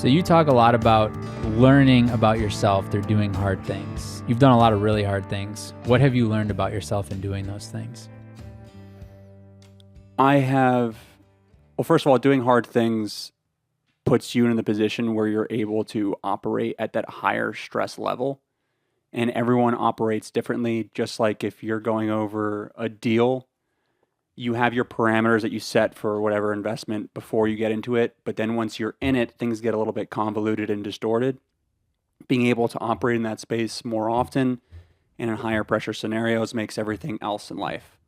So you talk a lot about learning about yourself through doing hard things. You've done a lot of really hard things. What have you learned about yourself in doing those things? Well, first of all, doing hard things puts you in the position where you're able to operate at that higher stress level. And everyone operates differently. Just like if you're going over a deal, you have your parameters that you set for whatever investment before you get into it. But then once you're in it, things get a little bit convoluted and distorted. Being able to operate in that space more often and in higher pressure scenarios makes everything else in life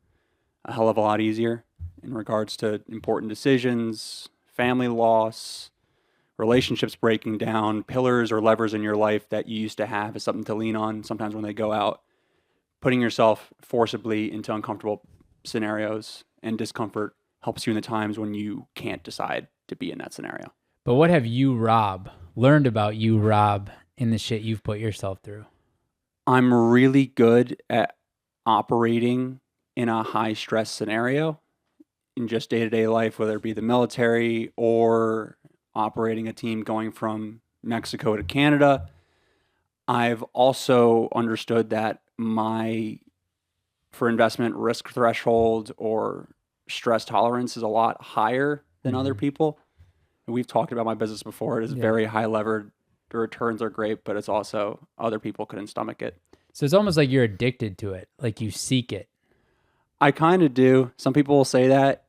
a hell of a lot easier in regards to important decisions, family loss, relationships breaking down, pillars or levers in your life that you used to have as something to lean on sometimes when they go out. Putting yourself forcibly into uncomfortable scenarios and discomfort helps you in the times when you can't decide to be in that scenario. But what have you, Rob, learned about you, Rob, in the shit you've put yourself through? I'm really good at operating in a high stress scenario in just day-to-day life, whether it be the military or operating a team going from Mexico to Canada. I've also understood that for investment risk threshold or stress tolerance is a lot higher than other people. And we've talked about my business before. It is very high levered. The returns are great, but it's also other people couldn't stomach it. So it's almost like you're addicted to it, like you seek it. I kind of do. Some people will say that.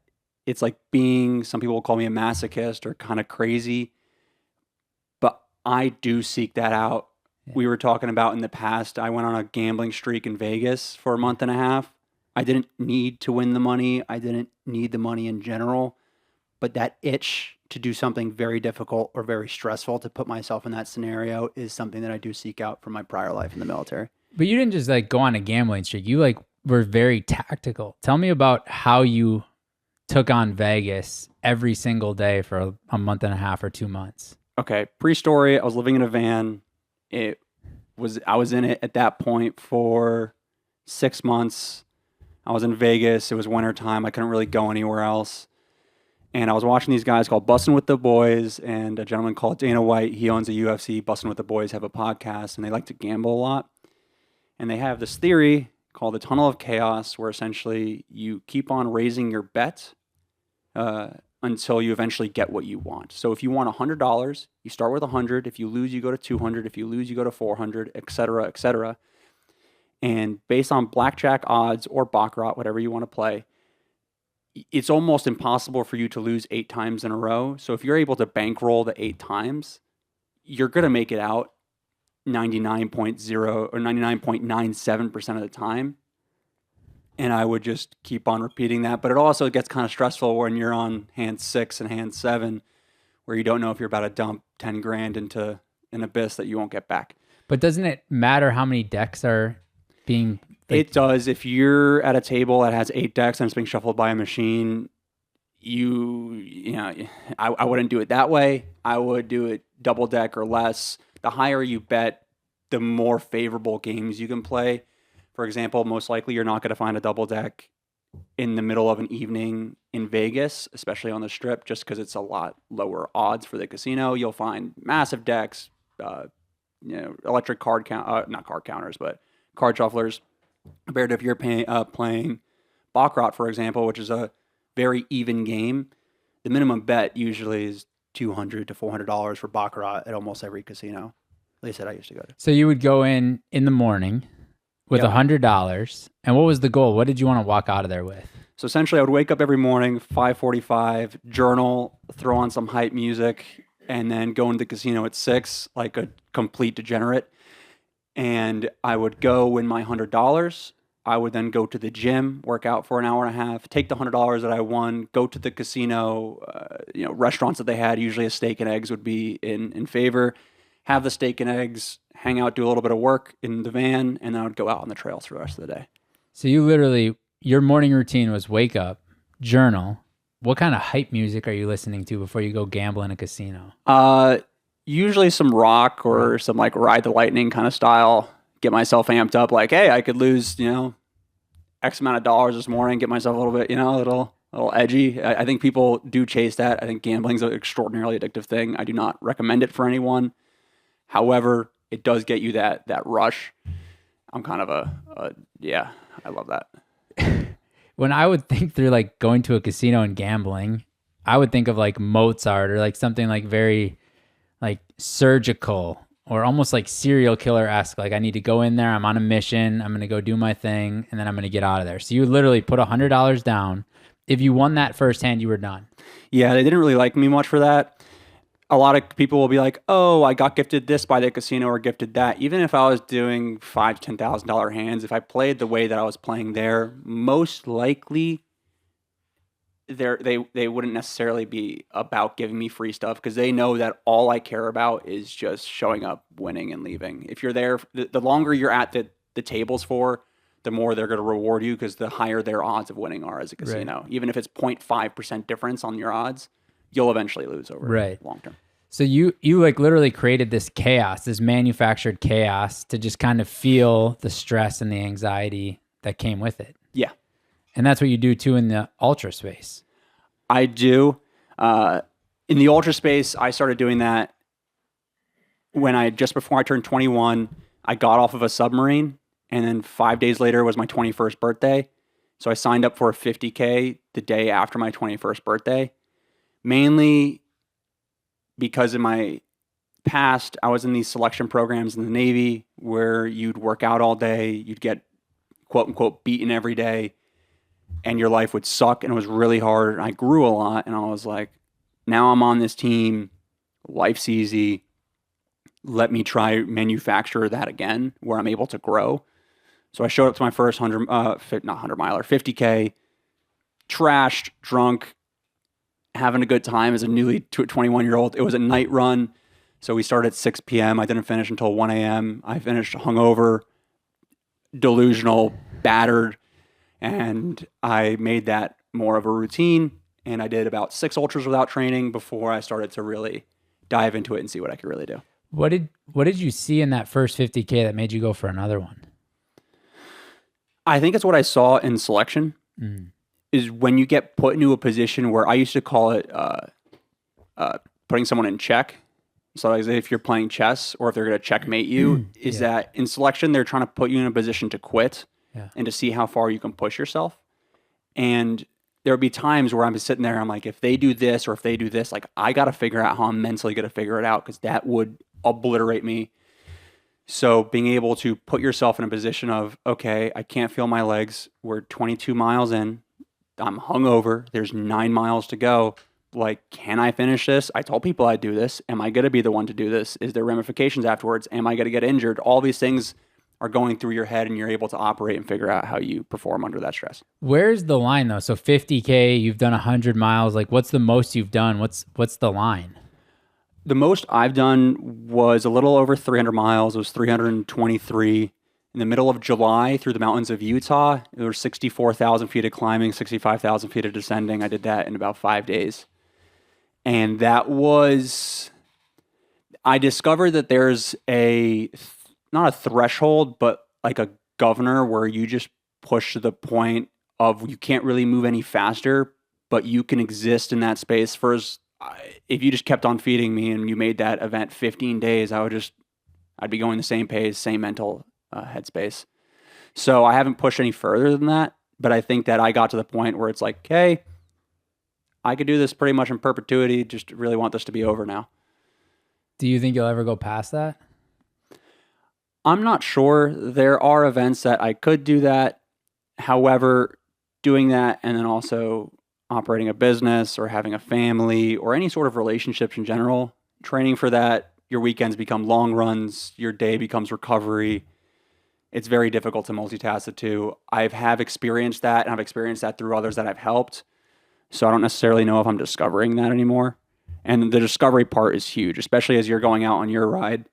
It's like some people will call me a masochist or kind of crazy, but I do seek that out. Yeah. We were talking about in the past, I went on a gambling streak in Vegas for a month and a half. I didn't need to win the money. I didn't need the money in general, but that itch to do something very difficult or very stressful to put myself in that scenario is something that I do seek out from my prior life in the military. But you didn't just go on a gambling streak. You were very tactical. Tell me about how you took on Vegas every single day for a month and a half or 2 months. Okay, pre-story, I was living in a van. I was in it at that point for 6 months. I was in Vegas. It was wintertime. I couldn't really go anywhere else. And I was watching these guys called Bussin' with the Boys and a gentleman called Dana White. He owns a UFC. Bussin' with the Boys have a podcast, and they like to gamble a lot. And they have this theory called the tunnel of chaos, where essentially you keep on raising your bet until you eventually get what you want. So if you want $100, you start with 100. If you lose, you go to 200. If you lose, you go to 400, et cetera, et cetera. And based on blackjack odds or baccarat, whatever you want to play, it's almost impossible for you to lose 8 times in a row. So if you're able to bankroll the 8 times, you're going to make it out 99.0 or 99.97% of the time. And I would just keep on repeating that. But it also gets kind of stressful when you're on hand 6 and hand 7, where you don't know if you're about to dump 10 grand into an abyss that you won't get back. But doesn't it matter how many decks are being... It does. If you're at a table that has 8 decks and it's being shuffled by a machine, I wouldn't do it that way. I would do it double deck or less. The higher you bet, the more favorable games you can play. For example, most likely you're not going to find a double deck in the middle of an evening in Vegas, especially on the Strip, just because it's a lot lower odds for the casino. You'll find massive decks, electric not card counters, but card shufflers. Compared to if you're playing baccarat, for example, which is a very even game, the minimum bet usually is $200 to $400 for baccarat at almost every casino. At least that I used to go to. So you would go in the morning with $100, and what was the goal? What did you want to walk out of there with? So essentially, I would wake up every morning, 5:45, journal, throw on some hype music, and then go into the casino at 6 like a complete degenerate. And I would go win my $100. I would then go to the gym, work out for an hour and a half, take the $100 that I won, go to the casino, restaurants that they had. Usually a steak and eggs would be in favor. Have the steak and eggs, hang out, do a little bit of work in the van, and then I would go out on the trails for the rest of the day. So your morning routine was wake up, journal. What kind of hype music are you listening to before you go gamble in a casino? Usually some rock or some Ride the Lightning kind of style. Get myself amped up. Like, hey, I could lose, X amount of dollars this morning. Get myself a little a little edgy. I think people do chase that. I think gambling's an extraordinarily addictive thing. I do not recommend it for anyone. However, it does get you that rush. I'm kind of yeah, I love that. When I would think through like going to a casino and gambling, I would think of like Mozart or like something like very like surgical or almost like serial killer-esque. Like I need to go in there, I'm on a mission, I'm going to go do my thing, and then I'm going to get out of there. So you literally put $100 down. If you won that first hand, you were done. Yeah, they didn't really like me much for that. A lot of people will be like, "Oh, I got gifted this by the casino or gifted that." Even if I was doing $5,000 to $10,000 hands, if I played the way that I was playing there, most likely they wouldn't necessarily be about giving me free stuff because they know that all I care about is just showing up, winning, and leaving. If you're there, the longer you're at the tables for, the more they're going to reward you because the higher their odds of winning are as a casino. Right. Even if it's 0.5% difference on your odds, you'll eventually lose over long term. So you like literally created this chaos, this manufactured chaos to just kind of feel the stress and the anxiety that came with it. Yeah. And that's what you do too in the ultra space. I do. In the ultra space, I started doing that when just before I turned 21, I got off of a submarine, and then 5 days later was my 21st birthday. So I signed up for a 50K the day after my 21st birthday, mainly because in my past, I was in these selection programs in the Navy where you'd work out all day, you'd get quote unquote beaten every day, and your life would suck, and it was really hard. And I grew a lot, and I was like, now I'm on this team, life's easy. Let me try manufacture that again where I'm able to grow. So I showed up to my first 50K, trashed, drunk, having a good time as a newly 21-year-old. It was a night run. So we started at 6 p.m. I didn't finish until 1 a.m. I finished hungover, delusional, battered, and I made that more of a routine. And I did about 6 ultras without training before I started to really dive into it and see what I could really do. What did you see in that first 50K that made you go for another one? I think it's what I saw in selection. Is when you get put into a position where I used to call it putting someone in check. So as if you're playing chess or if they're going to checkmate you, that in selection, they're trying to put you in a position to quit and to see how far you can push yourself. And there would be times where I'm sitting there, I'm like, if they do this or if they do this, like I got to figure out how I'm mentally going to figure it out because that would obliterate me. So being able to put yourself in a position of, okay, I can't feel my legs. We're 22 miles in. I'm hungover. There's 9 miles to go. Like, can I finish this? I told people I'd do this. Am I going to be the one to do this? Is there ramifications afterwards? Am I going to get injured? All these things are going through your head and you're able to operate and figure out how you perform under that stress. Where's the line though? So 50K, you've done 100 miles. Like what's the most you've done? What's the line? The most I've done was a little over 300 miles. It was 323 in the middle of July through the mountains of Utah. There were 64,000 feet of climbing, 65,000 feet of descending. I did that in about 5 days. And that was, I discovered that there's not a threshold, but like a governor where you just push to the point of you can't really move any faster, but you can exist in that space for if you just kept on feeding me and you made that event 15 days, I'd be going the same pace, same mental headspace. So I haven't pushed any further than that, but I think that I got to the point where it's like, hey, I could do this pretty much in perpetuity. Just really want this to be over now. Do you think you'll ever go past that? I'm not sure. There are events that I could do that. However, doing that and then also operating a business or having a family or any sort of relationships in general, training for that, your weekends become long runs, your day becomes recovery. It's very difficult to multitask the two. I have experienced that, and I've experienced that through others that I've helped. So I don't necessarily know if I'm discovering that anymore. And the discovery part is huge, especially as you're going out on your ride.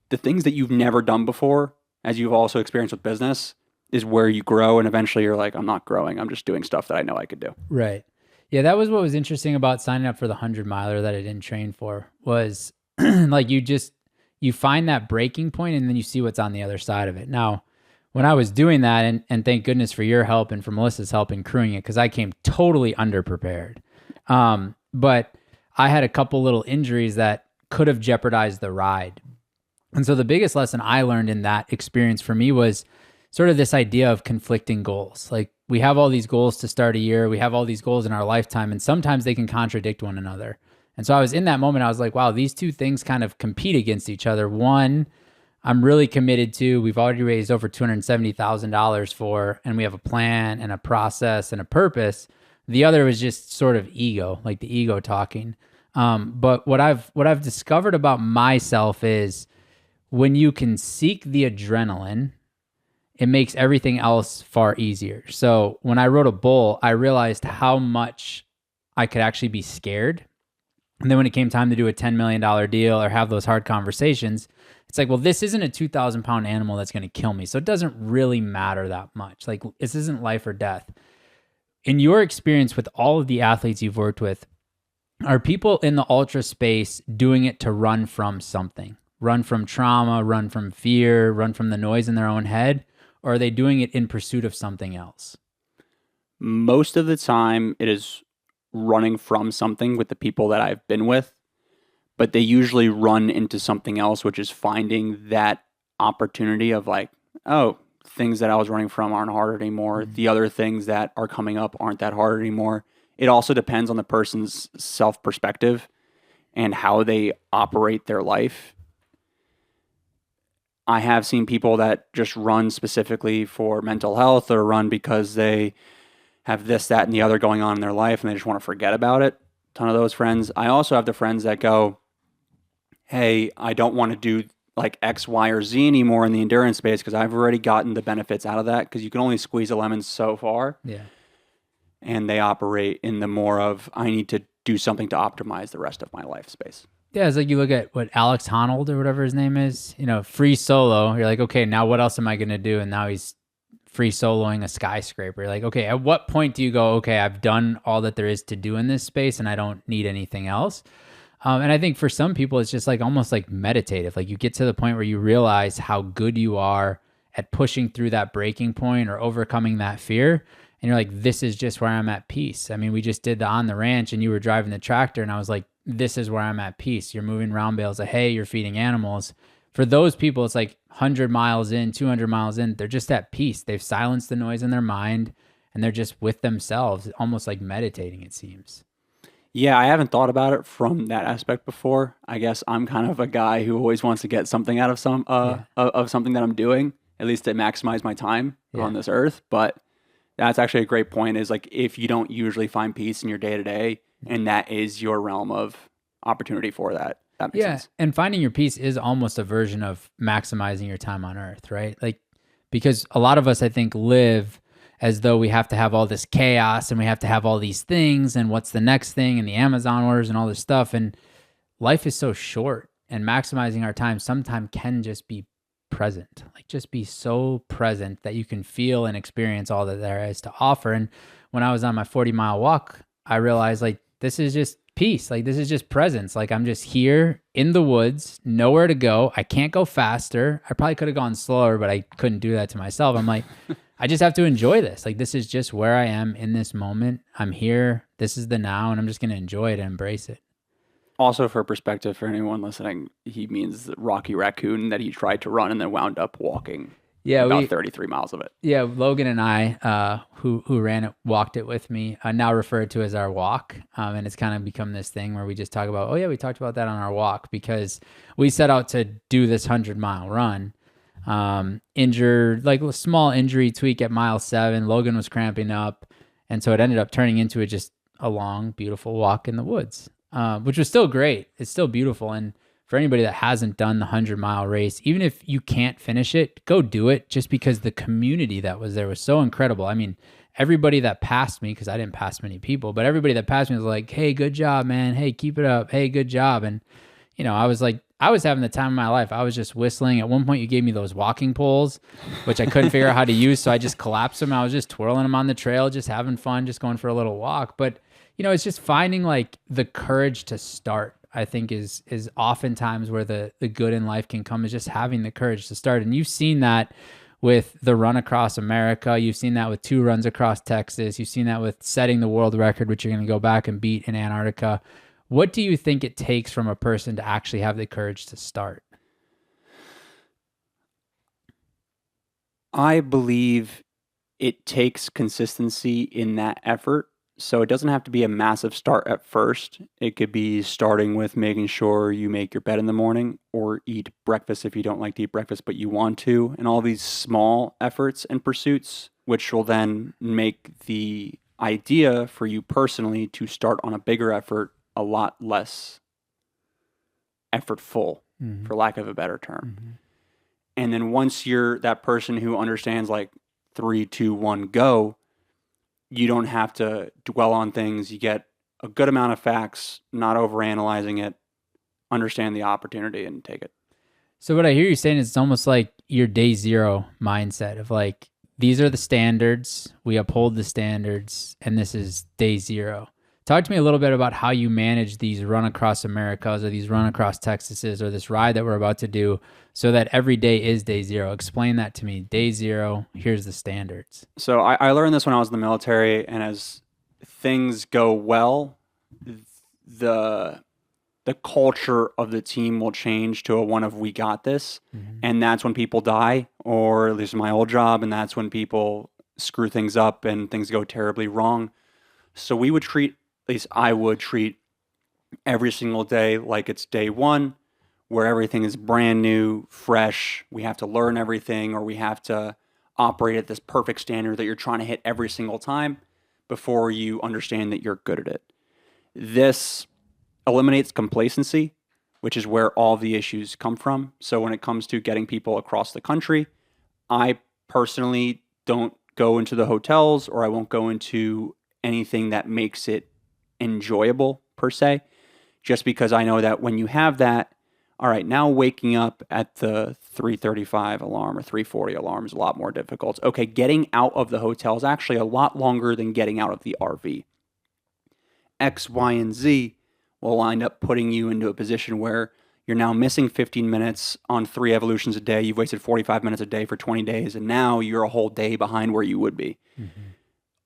The things that you've never done before, as you've also experienced with business, is where you grow. And eventually you're like, I'm not growing. I'm just doing stuff that I know I could do. Right. Yeah, that was what was interesting about signing up for the 100-miler that I didn't train for was like you find that breaking point and then you see what's on the other side of it. Now, when I was doing that, and thank goodness for your help and for Melissa's help in crewing it, because I came totally underprepared. But I had a couple little injuries that could have jeopardized the ride. And so the biggest lesson I learned in that experience for me was sort of this idea of conflicting goals. Like, we have all these goals to start a year, we have all these goals in our lifetime, and sometimes they can contradict one another. And so I was in that moment, I was like, wow, these two things kind of compete against each other. One, I'm really committed to, we've already raised over $270,000 for, and we have a plan and a process and a purpose. The other was just sort of ego, like the ego talking. But what I've discovered about myself is when you can seek the adrenaline, it makes everything else far easier. So when I wrote a bull, I realized how much I could actually be scared. And then when it came time to do a $10 million deal or have those hard conversations, it's like, well, this isn't a 2,000 pound animal that's going to kill me. So it doesn't really matter that much. Like, this isn't life or death. In your experience with all of the athletes you've worked with, are people in the ultra space doing it to run from something? Run from trauma, run from fear, run from the noise in their own head? Or are they doing it in pursuit of something else? Most of the time, it is running from something with the people that I've been with, but they usually run into something else, which is finding that opportunity of like, oh, things that I was running from aren't hard anymore. Mm-hmm. The other things that are coming up aren't that hard anymore. It also depends on the person's self-perspective and how they operate their life. I have seen people that just run specifically for mental health or run because they have this, that, and the other going on in their life and they just want to forget about it. Ton of those friends. I also have the friends that go, hey, I don't want to do like X, Y, or Z anymore in the endurance space because I've already gotten the benefits out of that, because you can only squeeze a lemon so far. Yeah. And they operate in the more of, I need to do something to optimize the rest of my life space. Yeah, it's like you look at what Alex Honnold or whatever his name is, free solo. You're like, okay, now what else am I going to do? And now he's free soloing a skyscraper. You're like, okay, at what point do you go, okay, I've done all that there is to do in this space and I don't need anything else? And I think for some people, it's just like almost like meditative. Like, you get to the point where you realize how good you are at pushing through that breaking point or overcoming that fear. And you're like, this is just where I'm at peace. I mean, we just did the On the Ranch and you were driving the tractor and I was like, this is where I'm at peace. You're moving round bales of hay, you're feeding animals. For those people, it's like 100 miles in, 200 miles in, they're just at peace. They've silenced the noise in their mind and they're just with themselves, almost like meditating, it seems. Yeah, I haven't thought about it from that aspect before. I guess I'm kind of a guy who always wants to get something out of of something that I'm doing, at least to maximize my time on this earth. But that's actually a great point, is like, if you don't usually find peace in your day-to-day, and that is your realm of opportunity for that makes sense. And finding your peace is almost a version of maximizing your time on earth, right? Like, because a lot of us, I think, live as though we have to have all this chaos and we have to have all these things and what's the next thing and the Amazon orders and all this stuff. And life is so short, and maximizing our time sometimes can just be present. Like, just be so present that you can feel and experience all that there is to offer. And when I was on my 40-mile walk, I realized, like, this is just peace. Like, this is just presence. Like, I'm just here in the woods, nowhere to go. I can't go faster. I probably could have gone slower, but I couldn't do that to myself. I'm like, I just have to enjoy this. Like, this is just where I am in this moment. I'm here. This is the now, and I'm just going to enjoy it and embrace it. Also, for perspective, for anyone listening, he means Rocky Raccoon that he tried to run and then wound up walking about 33 miles of it. Yeah, Logan and I, who ran it, walked it with me, now referred to as our walk. And it's kind of become this thing where we just talk about, oh yeah, we talked about that on our walk, because we set out to do this 100-mile run. Injured, like a small injury tweak at mile 7. Logan was cramping up. And so it ended up turning into just a long, beautiful walk in the woods, which was still great. It's still beautiful. And for anybody that hasn't done the 100-mile race, even if you can't finish it, go do it, just because the community that was there was so incredible. I mean, everybody that passed me, because I didn't pass many people, but everybody that passed me was like, hey, good job, man. Hey, keep it up. Hey, good job. And, I was like, I was having the time of my life. I was just whistling. At one point, you gave me those walking poles, which I couldn't figure out how to use, so I just collapsed them. I was just twirling them on the trail, just having fun, just going for a little walk. But, it's just finding like the courage to start, I think is oftentimes where the good in life can come, is just having the courage to start. And you've seen that with the run across America. You've seen that with 2 runs across Texas. You've seen that with setting the world record, which you're going to go back and beat in Antarctica. What do you think it takes from a person to actually have the courage to start? I believe it takes consistency in that effort. So it doesn't have to be a massive start at first. It could be starting with making sure you make your bed in the morning or eat breakfast if you don't like to eat breakfast, but you want to, and all these small efforts and pursuits, which will then make the idea for you personally to start on a bigger effort a lot less effortful, for lack of a better term. And then once you're that person who understands like 3, 2, 1, go, you don't have to dwell on things. You get a good amount of facts, not overanalyzing it, understand the opportunity and take it. So what I hear you saying is it's almost like your day zero mindset of like, these are the standards, we uphold the standards, and this is day zero. Talk to me a little bit about how you manage these run across Americas or these run across Texases or this ride that we're about to do so that every day is day zero. Explain that to me. Day zero, here's the standards. So I learned this when I was in the military, and as things go well, the culture of the team will change to a one of we got this. And that's when people die, or at least my old job, and that's when people screw things up and things go terribly wrong. So we would treat, at least I would treat every single day like it's day one, where everything is brand new, fresh. We have to learn everything, or we have to operate at this perfect standard that you're trying to hit every single time before you understand that you're good at it. This eliminates complacency, which is where all the issues come from. So when it comes to getting people across the country, I personally don't go into the hotels, or I won't go into anything that makes it enjoyable per se, just because I know that when you have that, all right, now waking up at the 3:35 alarm or 3:40 alarm is a lot more difficult. Okay, getting out of the hotel is actually a lot longer than getting out of the RV. X, Y, and Z will wind up putting you into a position where you're now missing 15 minutes on 3 evolutions a day. You've wasted 45 minutes a day for 20 days, and now you're a whole day behind where you would be.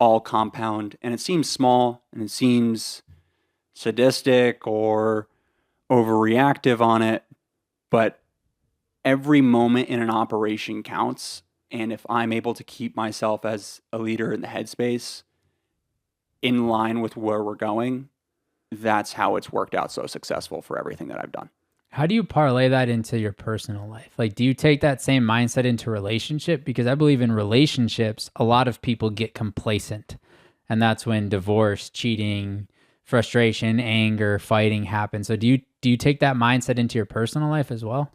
All compound, and it seems small, and it seems sadistic or overreactive on it, but every moment in an operation counts. And if I'm able to keep myself as a leader in the headspace in line with where we're going, that's how it's worked out so successful for everything that I've done. How do you parlay that into your personal life? Like, do you take that same mindset into relationship? Because I believe in relationships, a lot of people get complacent. And that's when divorce, cheating, frustration, anger, fighting happen. So do you take that mindset into your personal life as well?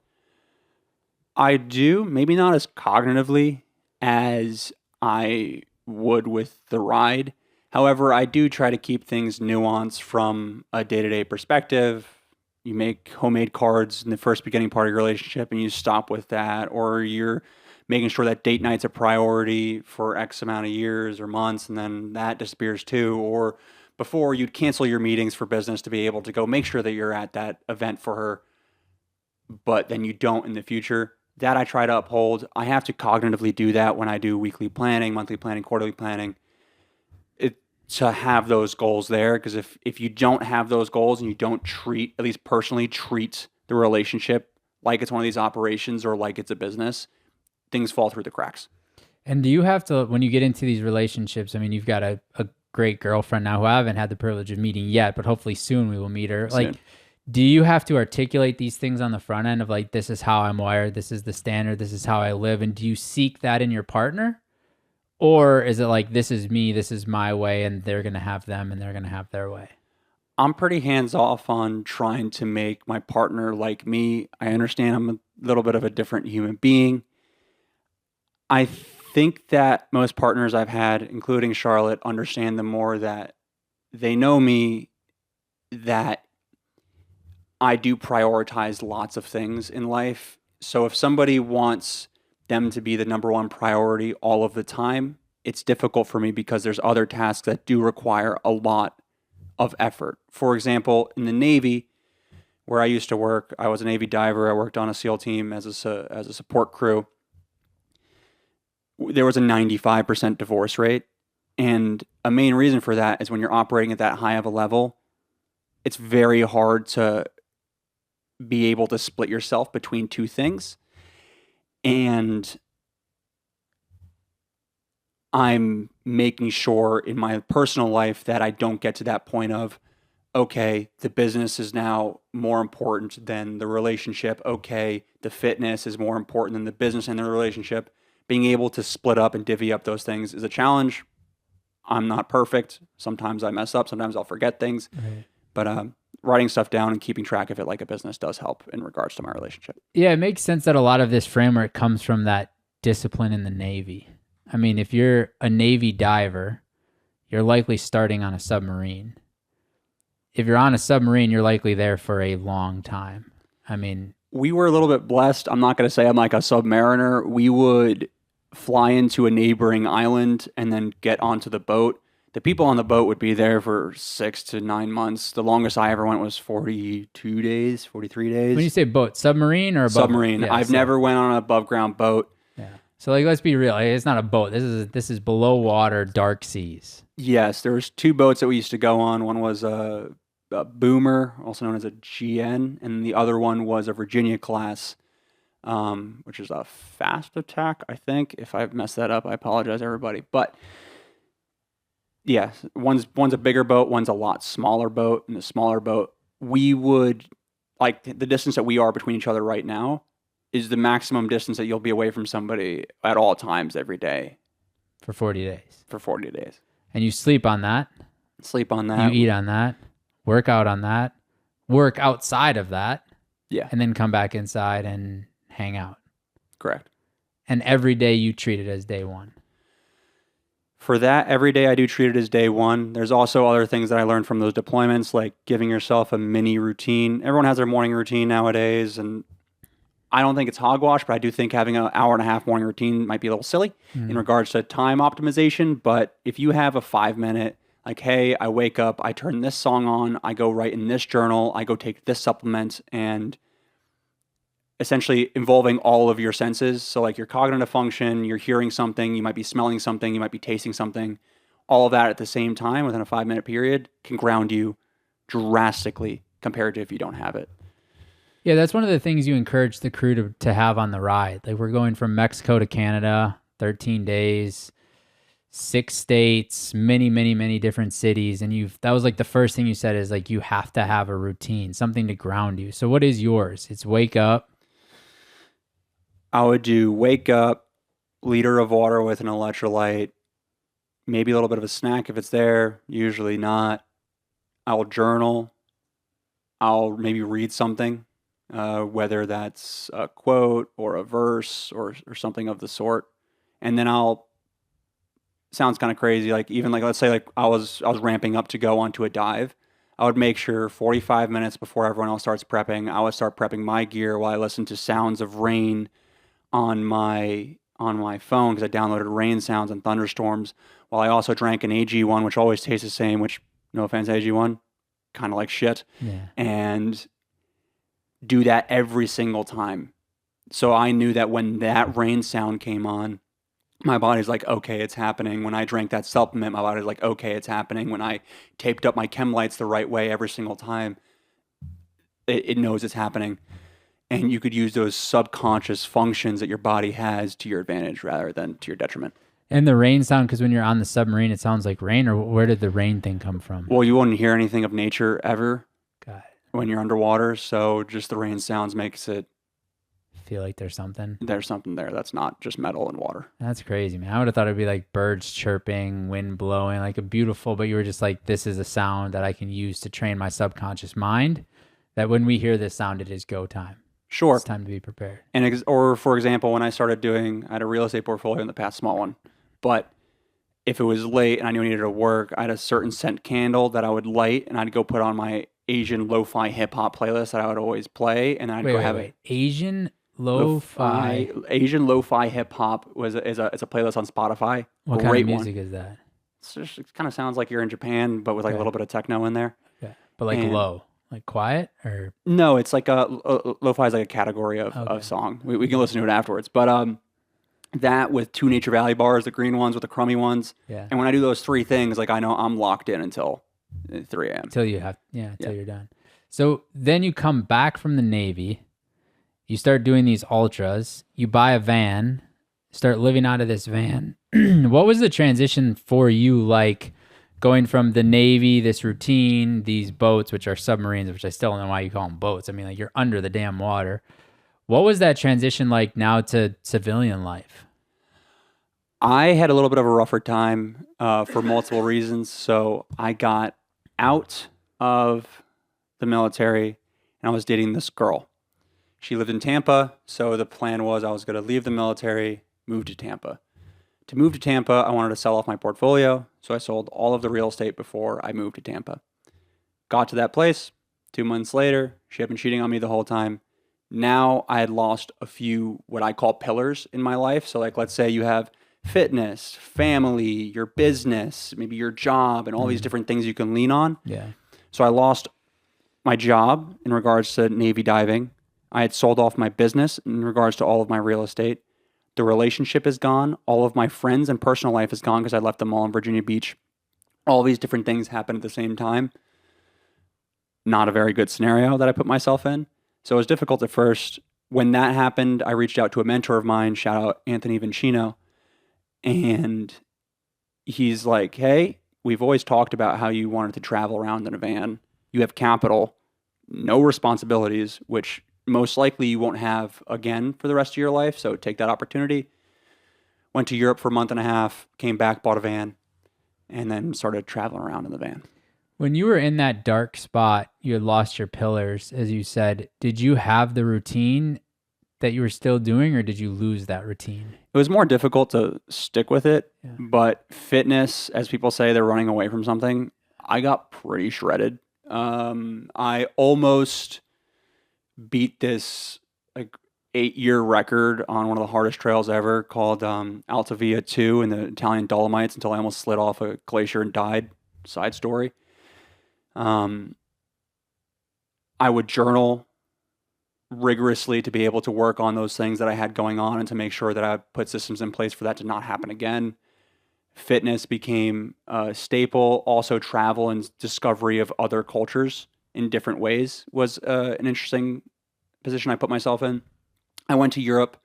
I do, maybe not as cognitively as I would with the ride. However, I do try to keep things nuanced from a day-to-day perspective. You make homemade cards in the first beginning part of your relationship and you stop with that, or you're making sure that date night's a priority for X amount of years or months, and then that disappears too. Or before, you'd cancel your meetings for business to be able to go make sure that you're at that event for her, but then you don't in the future. That I try to uphold. I have to cognitively do that when I do weekly planning, monthly planning, quarterly planning, to have those goals there. Because if you don't have those goals and you don't treat, at least personally, treat the relationship like it's one of these operations or like it's a business, things fall through the cracks. And do you have to, when you get into these relationships, I mean, you've got a great girlfriend now who I haven't had the privilege of meeting yet, but hopefully soon we will meet her. Soon. Like, do you have to articulate these things on the front end of like, this is how I'm wired, this is the standard, this is how I live? And do you seek that in your partner? Or is it like, this is me, this is my way, and they're going to have them and they're going to have their way? I'm pretty hands off on trying to make my partner like me. I understand I'm a little bit of a different human being. I think that most partners I've had, including Charlotte, understand the more that they know me, that I do prioritize lots of things in life. So if somebody wants them to be the number one priority all of the time, it's difficult for me because there's other tasks that do require a lot of effort. For example, in the Navy, where I used to work, I was a Navy diver. I worked on a SEAL team as a support crew. there was a 95% divorce rate. And a main reason for that is when you're operating at that high of a level, it's very hard to be able to split yourself between two things. And I'm making sure in my personal life that I don't get to that point of, okay, the business is now more important than the relationship. Okay, the fitness is more important than the business and the relationship. Being able to split up and divvy up those things is a challenge. I'm not perfect. Sometimes I mess up. Sometimes I'll forget things. Right. But writing stuff down and keeping track of it like a business does help in regards to my relationship. Yeah, it makes sense that a lot of this framework comes from that discipline in the Navy. I mean, if you're a Navy diver, you're likely starting on a submarine. If you're on a submarine, you're likely there for a long time. I mean, we were a little bit blessed. I'm not going to say I'm like a submariner. We would fly into a neighboring island and then get onto the boat. The people on the boat would be there for 6 to 9 months. The longest I ever went was 42 days, 43 days. When you say boat, submarine or above? Submarine. Yeah, I've never went on an above ground boat. Yeah. So like, let's be real. It's not a boat. This is below water, dark seas. Yes, there was 2 boats that we used to go on. One was a Boomer, also known as a GN, and the other one was a Virginia class, which is a fast attack, I think. If I've messed that up, I apologize, everybody. But yeah, one's a bigger boat, one's a lot smaller boat. And the smaller boat, we would, like the distance that we are between each other right now is the maximum distance that you'll be away from somebody at all times every day. For 40 days. For 40 days. And you sleep on that. Sleep on that. You eat on that. Work out on that. Work outside of that. Yeah. And then come back inside and hang out. Correct. And every day you treat it as day one. For that, every day I do treat it as day one. There's also other things that I learned from those deployments, like giving yourself a mini routine. Everyone has their morning routine nowadays, and I don't think it's hogwash, but I do think having an hour and a half morning routine might be a little silly in regards to time optimization. But if you have a 5-minute, like, hey, I wake up, I turn this song on, I go write in this journal, I go take this supplement, and essentially involving all of your senses. So like your cognitive function, you're hearing something, you might be smelling something, you might be tasting something. All of that at the same time within a 5-minute period can ground you drastically compared to if you don't have it. Yeah, that's one of the things you encourage the crew to have on the ride. Like we're going from Mexico to Canada, 13 days, 6 states, many different cities. And that was like the first thing you said is like, you have to have a routine, something to ground you. So what is yours? It's wake up. I would do wake up, liter of water with an electrolyte, maybe a little bit of a snack if it's there, usually not. I'll journal. I'll maybe read something, whether that's a quote or a verse or something of the sort. And then sounds kind of crazy, like even like let's say like I was ramping up to go onto a dive. I would make sure 45 minutes before everyone else starts prepping, I would start prepping my gear while I listen to sounds of rain on my phone, because I downloaded rain sounds and thunderstorms, while I also drank an AG1, which always tastes the same, which, no offense, AG1, kind of like shit. Yeah. And do that every single time. So I knew that when that rain sound came on, my body's like, okay, it's happening. When I drank that supplement, my body's like, okay, it's happening. When I taped up my chem lights the right way every single time, it knows it's happening. And you could use those subconscious functions that your body has to your advantage rather than to your detriment. And the rain sound, because when you're on the submarine, it sounds like rain, or where did the rain thing come from? Well, you won't hear anything of nature ever when you're underwater. So just the rain sounds makes it feel like there's something there that's not just metal and water. That's crazy, man. I would have thought it'd be like birds chirping, wind blowing, like a beautiful, but you were just like, this is a sound that I can use to train my subconscious mind, that when we hear this sound, it is go time. Sure. It's time to be prepared. And or for example, when I started I had a real estate portfolio in the past, small one, but if it was late and I knew I needed to work, I had a certain scent candle that I would light, and I'd go put on my Asian lo-fi hip hop playlist that I would always play, and I'd wait. Asian lo-fi hip hop it's a playlist on Spotify. What kind of music is that? It kind of sounds like you're in Japan, but with like a little bit of techno in there. Okay. But like low. Like quiet, or no? It's like lo-fi is like a category of song. We can listen to it afterwards. But That with 2 Nature Valley bars, the green ones with the crummy ones. Yeah. And when I do those 3 things, like I know I'm locked in until 3 a.m. Till you have, yeah, till Yeah. you're done. So then you come back from the Navy, you start doing these ultras, you buy a van, start living out of this van. What was the transition for you like going from the Navy, this routine, these boats, which are submarines, which I still don't know why you call them boats. I mean, like you're under the damn water. What was that transition like now to civilian life? I had a little bit of a rougher time for multiple reasons. So I got out of the military and I was dating this girl. She lived in Tampa. So the plan was I was going to leave the military, move to Tampa. To move to Tampa, I wanted to sell off my portfolio. So I sold all of the real estate before I moved to Tampa. Got to that place. 2 months later, she had been cheating on me the whole time. Now I had lost a few what I call pillars in my life. So like, let's say you have fitness, family, your business, maybe your job, and all these different things you can lean on. Yeah. So I lost my job in regards to Navy diving. I had sold off my business in regards to all of my real estate. The relationship is gone. All of my friends and personal life is gone because I left them all in Virginia Beach. All these different things happened at the same time. Not a very good scenario that I put myself in. So it was difficult at first. When that happened, I reached out to a mentor of mine, shout out Anthony Vincino, and he's like, hey, we've always talked about how you wanted to travel around in a van. You have capital, no responsibilities, which most likely you won't have again for the rest of your life. So take that opportunity. Went to Europe for a month and a half, came back, bought a van, and then started traveling around in the van. When you were in that dark spot, you had lost your pillars, as you said. Did you have the routine that you were still doing, or did you lose that routine? It was more difficult to stick with it, Yeah. but fitness, as people say, they're running away from something. I got pretty shredded. I almost beat this like 8-year record on one of the hardest trails ever called Altavia 2 in the Italian Dolomites until I almost slid off a glacier and died. Side story. I would journal rigorously to be able to work on those things that I had going on and to make sure that I put systems in place for that to not happen again. Fitness became a staple. Also, travel and discovery of other cultures in different ways was an interesting position I put myself in. I went to Europe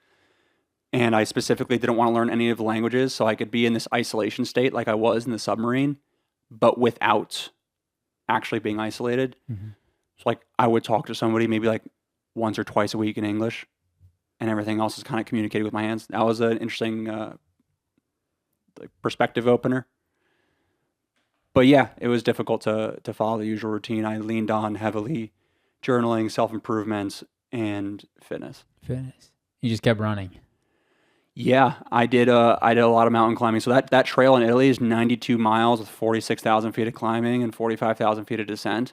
and I specifically didn't want to learn any of the languages so I could be in this isolation state like I was in the submarine, but without actually being isolated. Mm-hmm. So like I would talk to somebody maybe like once or twice a week in English and everything else is kind of communicated with my hands. That was an interesting like perspective opener. But yeah, it was difficult to follow the usual routine. I leaned on heavily journaling, self-improvement, and fitness. Fitness. You just kept running. Yeah, I did a lot of mountain climbing. So that trail in Italy is 92 miles with 46,000 feet of climbing and 45,000 feet of descent.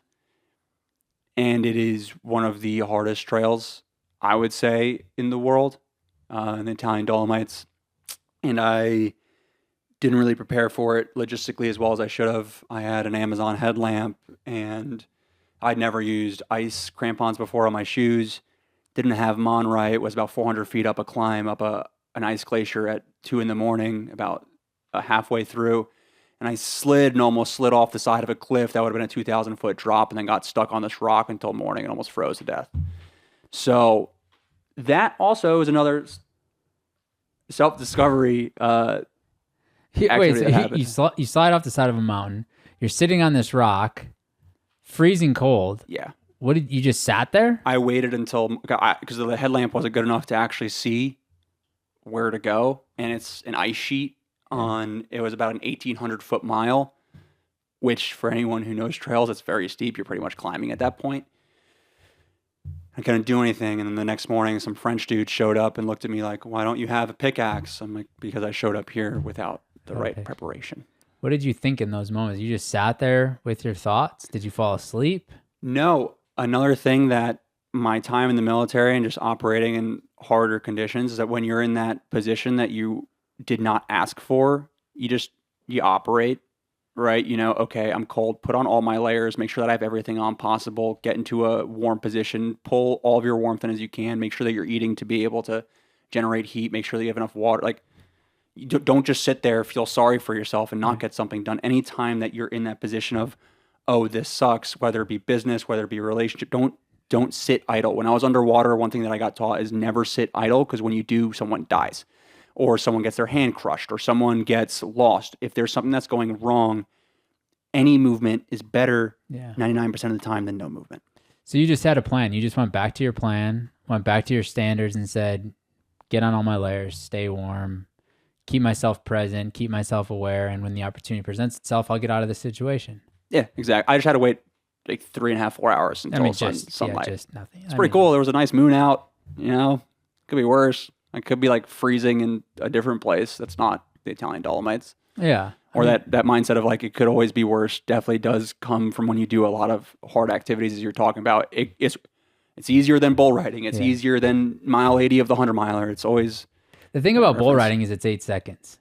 And it is one of the hardest trails, I would say, in the world, in the Italian Dolomites. And I didn't really prepare for it logistically as well as I should have. I had an Amazon headlamp and I'd never used ice crampons before on my shoes. Didn't have them on right. It was about 400 feet up a climb, up an ice glacier at 2 a.m, about halfway through. And I slid and almost slid off the side of a cliff. That would have been a 2,000 foot drop and then got stuck on this rock until morning and almost froze to death. So that also is another self-discovery Wait, activity so you slide off the side of a mountain. You're sitting on this rock, freezing cold. Yeah. What did you just sat there? I waited until, because the headlamp wasn't good enough to actually see where to go. And it's an ice sheet it was about an 1,800 foot mile, which for anyone who knows trails, it's very steep. You're pretty much climbing at that point. I couldn't do anything. And then the next morning, some French dude showed up and looked at me like, why don't you have a pickaxe? I'm like, because I showed up here without the right preparation. What did you think in those moments? You just sat there with your thoughts? Did you fall asleep? No. Another thing that my time in the military and just operating in harder conditions is that when you're in that position that you did not ask for, you operate, right? You know, okay, I'm cold, put on all my layers, make sure that I have everything on possible, get into a warm position, pull all of your warmth in as you can, make sure that you're eating to be able to generate heat, make sure that you have enough water. Like, you don't just sit there, feel sorry for yourself and not get something done. Anytime that you're in that position of, oh, this sucks, whether it be business, whether it be a relationship, don't sit idle. When I was underwater, one thing that I got taught is never sit idle, because when you do, someone dies or someone gets their hand crushed or someone gets lost. If there's something that's going wrong, any movement is better 99% of the time than no movement. So you just had a plan. You just went back to your plan, went back to your standards and said, get on all my layers, stay warm, keep myself present, keep myself aware. And when the opportunity presents itself, I'll get out of the situation. Yeah, exactly. I just had to wait like 3.5, 4 hours until sunlight. Just nothing. It's pretty cool. There was a nice moon out, could be worse. I could be like freezing in a different place that's not the Italian Dolomites. Yeah. Or that mindset of like, it could always be worse definitely does come from when you do a lot of hard activities, as you're talking about. It's easier than bull riding. It's easier than mile 80 of the 100 miler. It's always... The thing about bull riding is it's 8 seconds.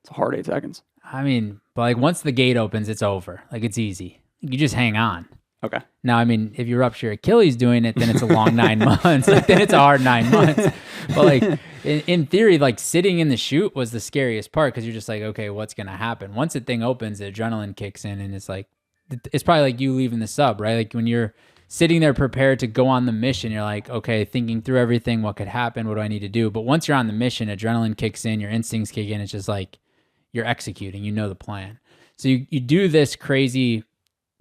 It's a hard 8 seconds. I mean, but like once the gate opens, it's over. Like it's easy. You just hang on. Okay. Now, I mean, if you rupture your Achilles doing it, then it's a long 9 months. Like, then it's a hard 9 months. But like in theory, like sitting in the chute was the scariest part, because you're just like, okay, what's gonna happen? Once the thing opens, the adrenaline kicks in, and it's like, it's probably like you leaving the sub, right? Like when you're sitting there prepared to go on the mission, you're like, okay, thinking through everything, what could happen, what do I need to do? But once you're on the mission, adrenaline kicks in, your instincts kick in. It's just like you're executing, you know the plan. So you do this crazy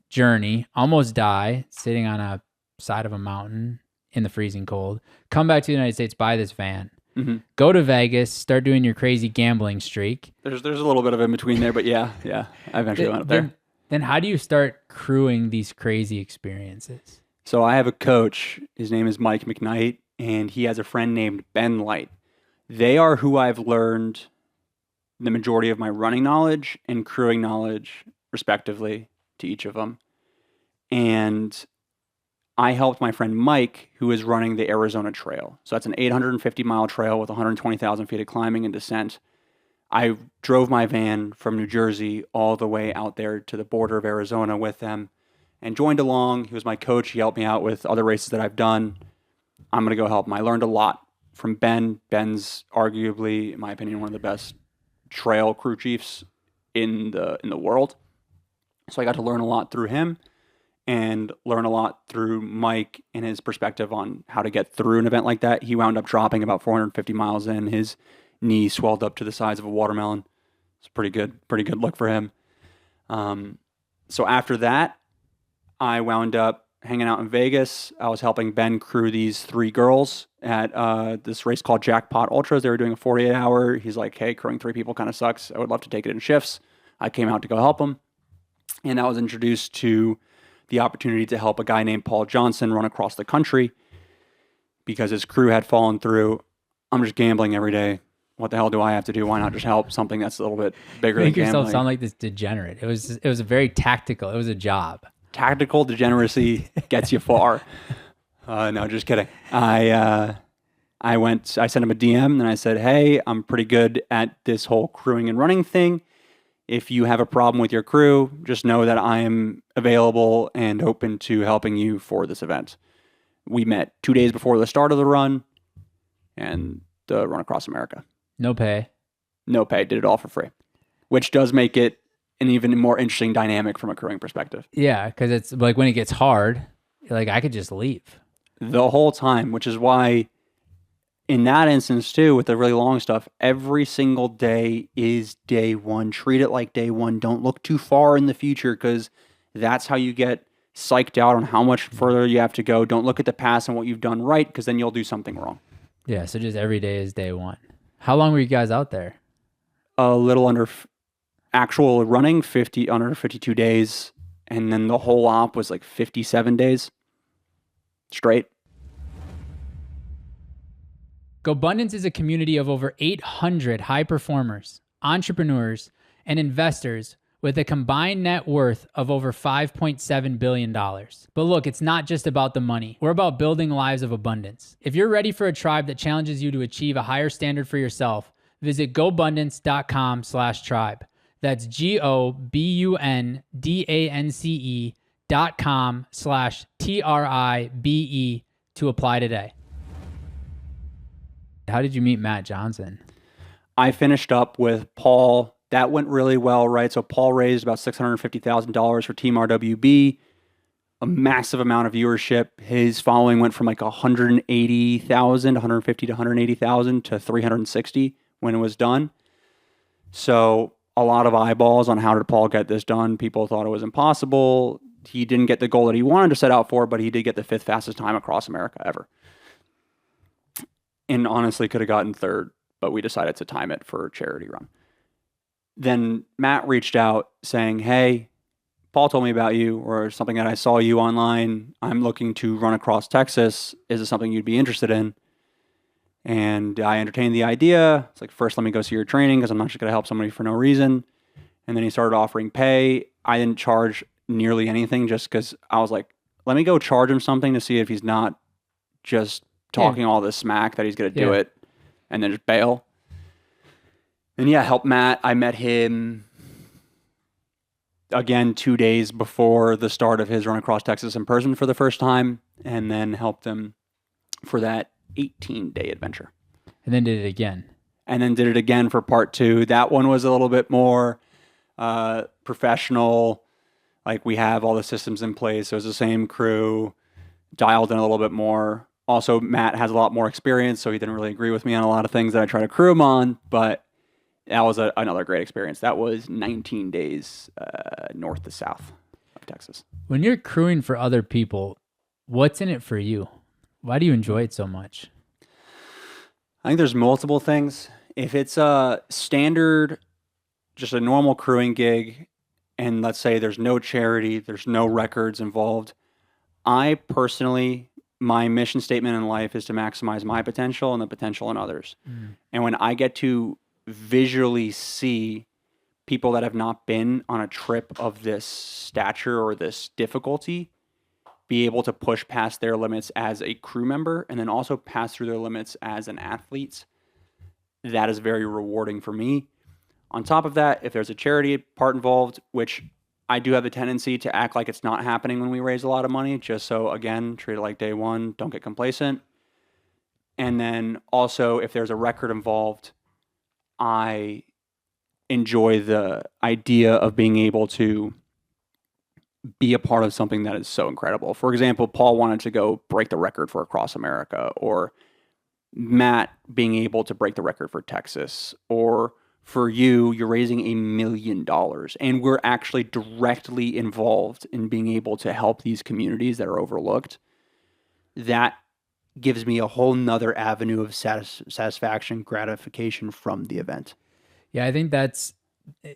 journey, almost die, sitting on a side of a mountain in the freezing cold, come back to the United States, buy this van, go to Vegas, start doing your crazy gambling streak. There's a little bit of in between there, but yeah, I eventually went up there. Then how do you start crewing these crazy experiences? So I have a coach, his name is Mike McKnight, and he has a friend named Ben Light. They are who I've learned the majority of my running knowledge and crewing knowledge, respectively, to each of them. And I helped my friend Mike, who is running the Arizona Trail. So that's an 850-mile trail with 120,000 feet of climbing and descent. I drove my van from New Jersey all the way out there to the border of Arizona with them and joined along. He was my coach. He helped me out with other races that I've done. I'm going to go help him. I learned a lot from Ben. Ben's arguably, in my opinion, one of the best trail crew chiefs in the world. So I got to learn a lot through him and learn a lot through Mike and his perspective on how to get through an event like that. He wound up dropping about 450 miles in. His knee swelled up to the size of a watermelon. It's pretty good look for him. So after that, I wound up hanging out in Vegas. I was helping Ben crew these 3 girls at this race called Jackpot Ultras. They were doing a 48-hour. He's like, hey, crewing 3 people kind of sucks. I would love to take it in shifts. I came out to go help him. And I was introduced to the opportunity to help a guy named Paul Johnson run across the country because his crew had fallen through. I'm just gambling every day. What the hell do I have to do? Why not just help something that's a little bit bigger than gambling? Make yourself sound like this degenerate. It was a very tactical. It was a job. Tactical degeneracy gets you far. No, just kidding. I sent him a DM and I said, hey, I'm pretty good at this whole crewing and running thing. If you have a problem with your crew, just know that I am available and open to helping you for this event. We met 2 days before the start of the run and the run across America. No pay. No pay. Did it all for free, which does make it an even more interesting dynamic from a crewing perspective. Yeah, because it's like when it gets hard, like I could just leave. The whole time, which is why in that instance too, with the really long stuff, every single day is day one. Treat it like day one. Don't look too far in the future because that's how you get psyched out on how much further you have to go. Don't look at the past and what you've done right because then you'll do something wrong. Yeah, so just every day is day one. How long were you guys out there? A little under actual running, under 52 days. And then the whole op was like 57 days straight. Gobundance is a community of over 800 high performers, entrepreneurs, and investors with a combined net worth of over $5.7 billion. But look, it's not just about the money. We're about building lives of abundance. If you're ready for a tribe that challenges you to achieve a higher standard for yourself, visit gobundance.com/tribe. That's GOBUNDANCE.com/TRIBE to apply today. How did you meet Matt Johnson? I finished up with Paul. That went really well, right? So Paul raised about $650,000 for Team RWB, a massive amount of viewership. His following went from like 180,000, 150 to 180,000 to 360 when it was done. So a lot of eyeballs on how did Paul get this done. People thought it was impossible. He didn't get the goal that he wanted to set out for, but he did get the 5th fastest time across America ever. And honestly could have gotten 3rd, but we decided to time it for a charity run. Then Matt reached out saying, hey, Paul told me about you, or something that I saw you online. I'm looking to run across Texas. Is it something you'd be interested in? And I entertained the idea. It's like, first, let me go see your training because I'm not just going to help somebody for no reason. And then he started offering pay. I didn't charge nearly anything just because I was like, let me go charge him something to see if he's not just talking all this smack that he's going to do it and then just bail. And yeah, help Matt. I met him again 2 days before the start of his run across Texas in person for the first time, and then helped him for that 18-day adventure. And then did it again. And then did it again for part 2. That one was a little bit more professional. Like, we have all the systems in place. It was the same crew, dialed in a little bit more. Also, Matt has a lot more experience, so he didn't really agree with me on a lot of things that I try to crew him on, but that was another great experience. That was 19 days north to south of Texas. When you're crewing for other people, what's in it for you? Why do you enjoy it so much? I think there's multiple things. If it's a standard, just a normal crewing gig, and let's say there's no charity, there's no records involved, I personally, my mission statement in life is to maximize my potential and the potential in others. And when I get to visually see people that have not been on a trip of this stature or this difficulty be able to push past their limits as a crew member and then also pass through their limits as an athlete, that is very rewarding for me. On top of that, if there's a charity part involved, which I do have the tendency to act like it's not happening when we raise a lot of money, just so, again, treat it like day one, don't get complacent. And then also, if there's a record involved, I enjoy the idea of being able to be a part of something that is so incredible. For example, Paul wanted to go break the record for Across America, or Matt being able to break the record for Texas, or for you're raising $1 million, and we're actually directly involved in being able to help these communities that are overlooked. That gives me a whole nother avenue of satisfaction, gratification from the event. Yeah, I think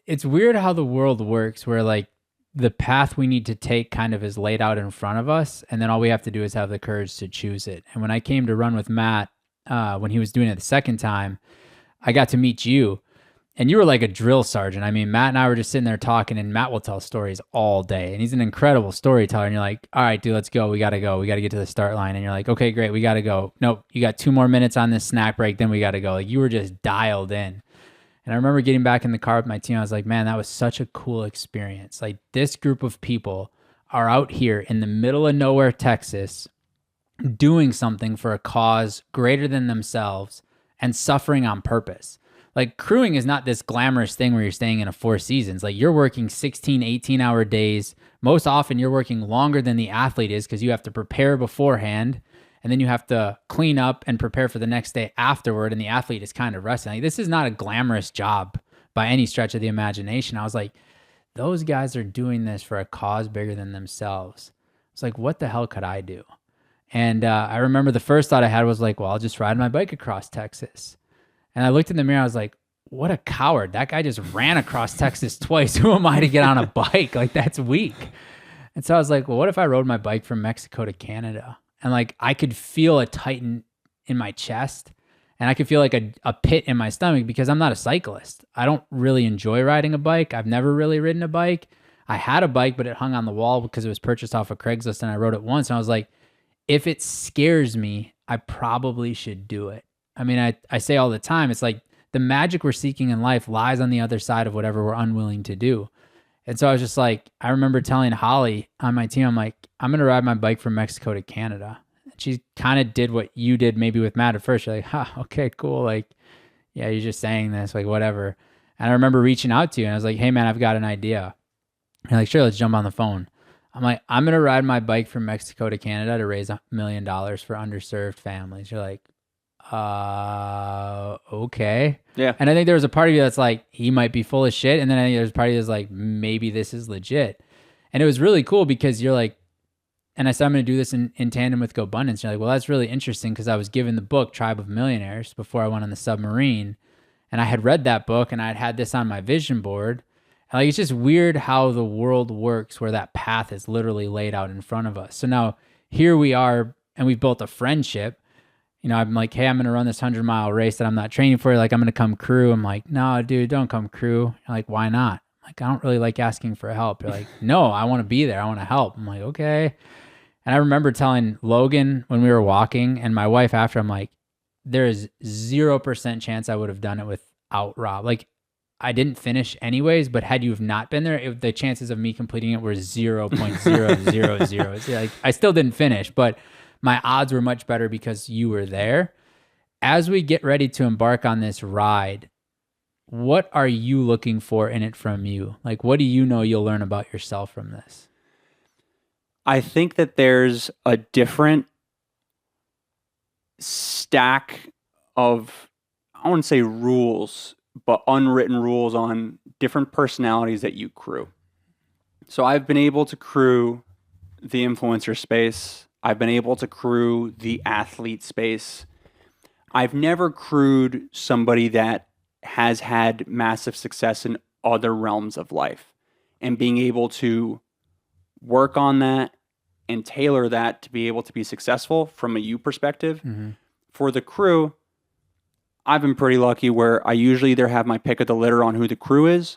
it's weird how the world works, where like the path we need to take kind of is laid out in front of us, and then all we have to do is have the courage to choose it. And when I came to run with Matt, when he was doing it the second time, I got to meet you, and you were like a drill sergeant. I mean, Matt and I were just sitting there talking, and Matt will tell stories all day, and he's an incredible storyteller. And you're like, all right, dude, let's go. We got to go. We got to get to the start line. And you're like, okay, great. We got to go. Nope. You got 2 more minutes on this snack break. Then we got to go. Like, you were just dialed in. And I remember getting back in the car with my team. I was like, man, that was such a cool experience. Like, this group of people are out here in the middle of nowhere, Texas, doing something for a cause greater than themselves and suffering on purpose. Like, crewing is not this glamorous thing where you're staying in a 4 seasons. Like, you're working 16, 18-hour days. Most often, you're working longer than the athlete is because you have to prepare beforehand, and then you have to clean up and prepare for the next day afterward, and the athlete is kind of resting. Like, this is not a glamorous job by any stretch of the imagination. I was like, those guys are doing this for a cause bigger than themselves. It's like, what the hell could I do? And I remember the first thought I had was like, well, I'll just ride my bike across Texas. And I looked in the mirror, I was like, what a coward. That guy just ran across Texas twice. Who am I to get on a bike? Like, that's weak. And so I was like, well, what if I rode my bike from Mexico to Canada? And like, I could feel a tighten in my chest, and I could feel like a pit in my stomach because I'm not a cyclist. I don't really enjoy riding a bike. I've never really ridden a bike. I had a bike, but it hung on the wall because it was purchased off of Craigslist, and I rode it once. And I was like, if it scares me, I probably should do it. I mean, I say all the time, it's like the magic we're seeking in life lies on the other side of whatever we're unwilling to do. And so I was just like, I remember telling Holly on my team, I'm like, I'm going to ride my bike from Mexico to Canada. And she kind of did what you did maybe with Matt at first. You're like, okay, cool. Like, yeah, you're just saying this, like whatever. And I remember reaching out to you and I was like, hey man, I've got an idea. You're like, sure, let's jump on the phone. I'm like, I'm going to ride my bike from Mexico to Canada to raise $1 million for underserved families. You're like, okay. Yeah. And I think there was a part of you that's like, he might be full of shit. And then I think there's a part of you that's like, maybe this is legit. And it was really cool because you're like, and I said, I'm going to do this in tandem with gobundance. You're like, well, that's really interesting because I was given the book Tribe of Millionaires before I went on the submarine. And I had read that book and I'd had this on my vision board. And like, it's just weird how the world works where that path is literally laid out in front of us. So now here we are and we've built a friendship. You know, I'm like, hey, I'm going to run this 100-mile race that I'm not training for. Like, I'm going to come crew. I'm like, no, dude, don't come crew. You're like, why not? I'm like, I don't really like asking for help. You're like, no, I want to be there. I want to help. I'm like, okay. And I remember telling Logan when we were walking and my wife after, I'm like, there is 0% chance I would have done it without Rob. Like, I didn't finish anyways, but had you have not been there, the chances of me completing it were 0.000. Like, I still didn't finish, but my odds were much better because you were there. As we get ready to embark on this ride, what are you looking for in it from you? Like, what do you know you'll learn about yourself from this? I think that there's a different stack of, I wouldn't say rules, but unwritten rules on different personalities that you crew. So I've been able to crew the influencer space. I've been able to crew the athlete space. I've never crewed somebody that has had massive success in other realms of life, and being able to work on that and tailor that to be able to be successful from a you perspective. Mm-hmm. For the crew, I've been pretty lucky where I usually either have my pick of the litter on who the crew is,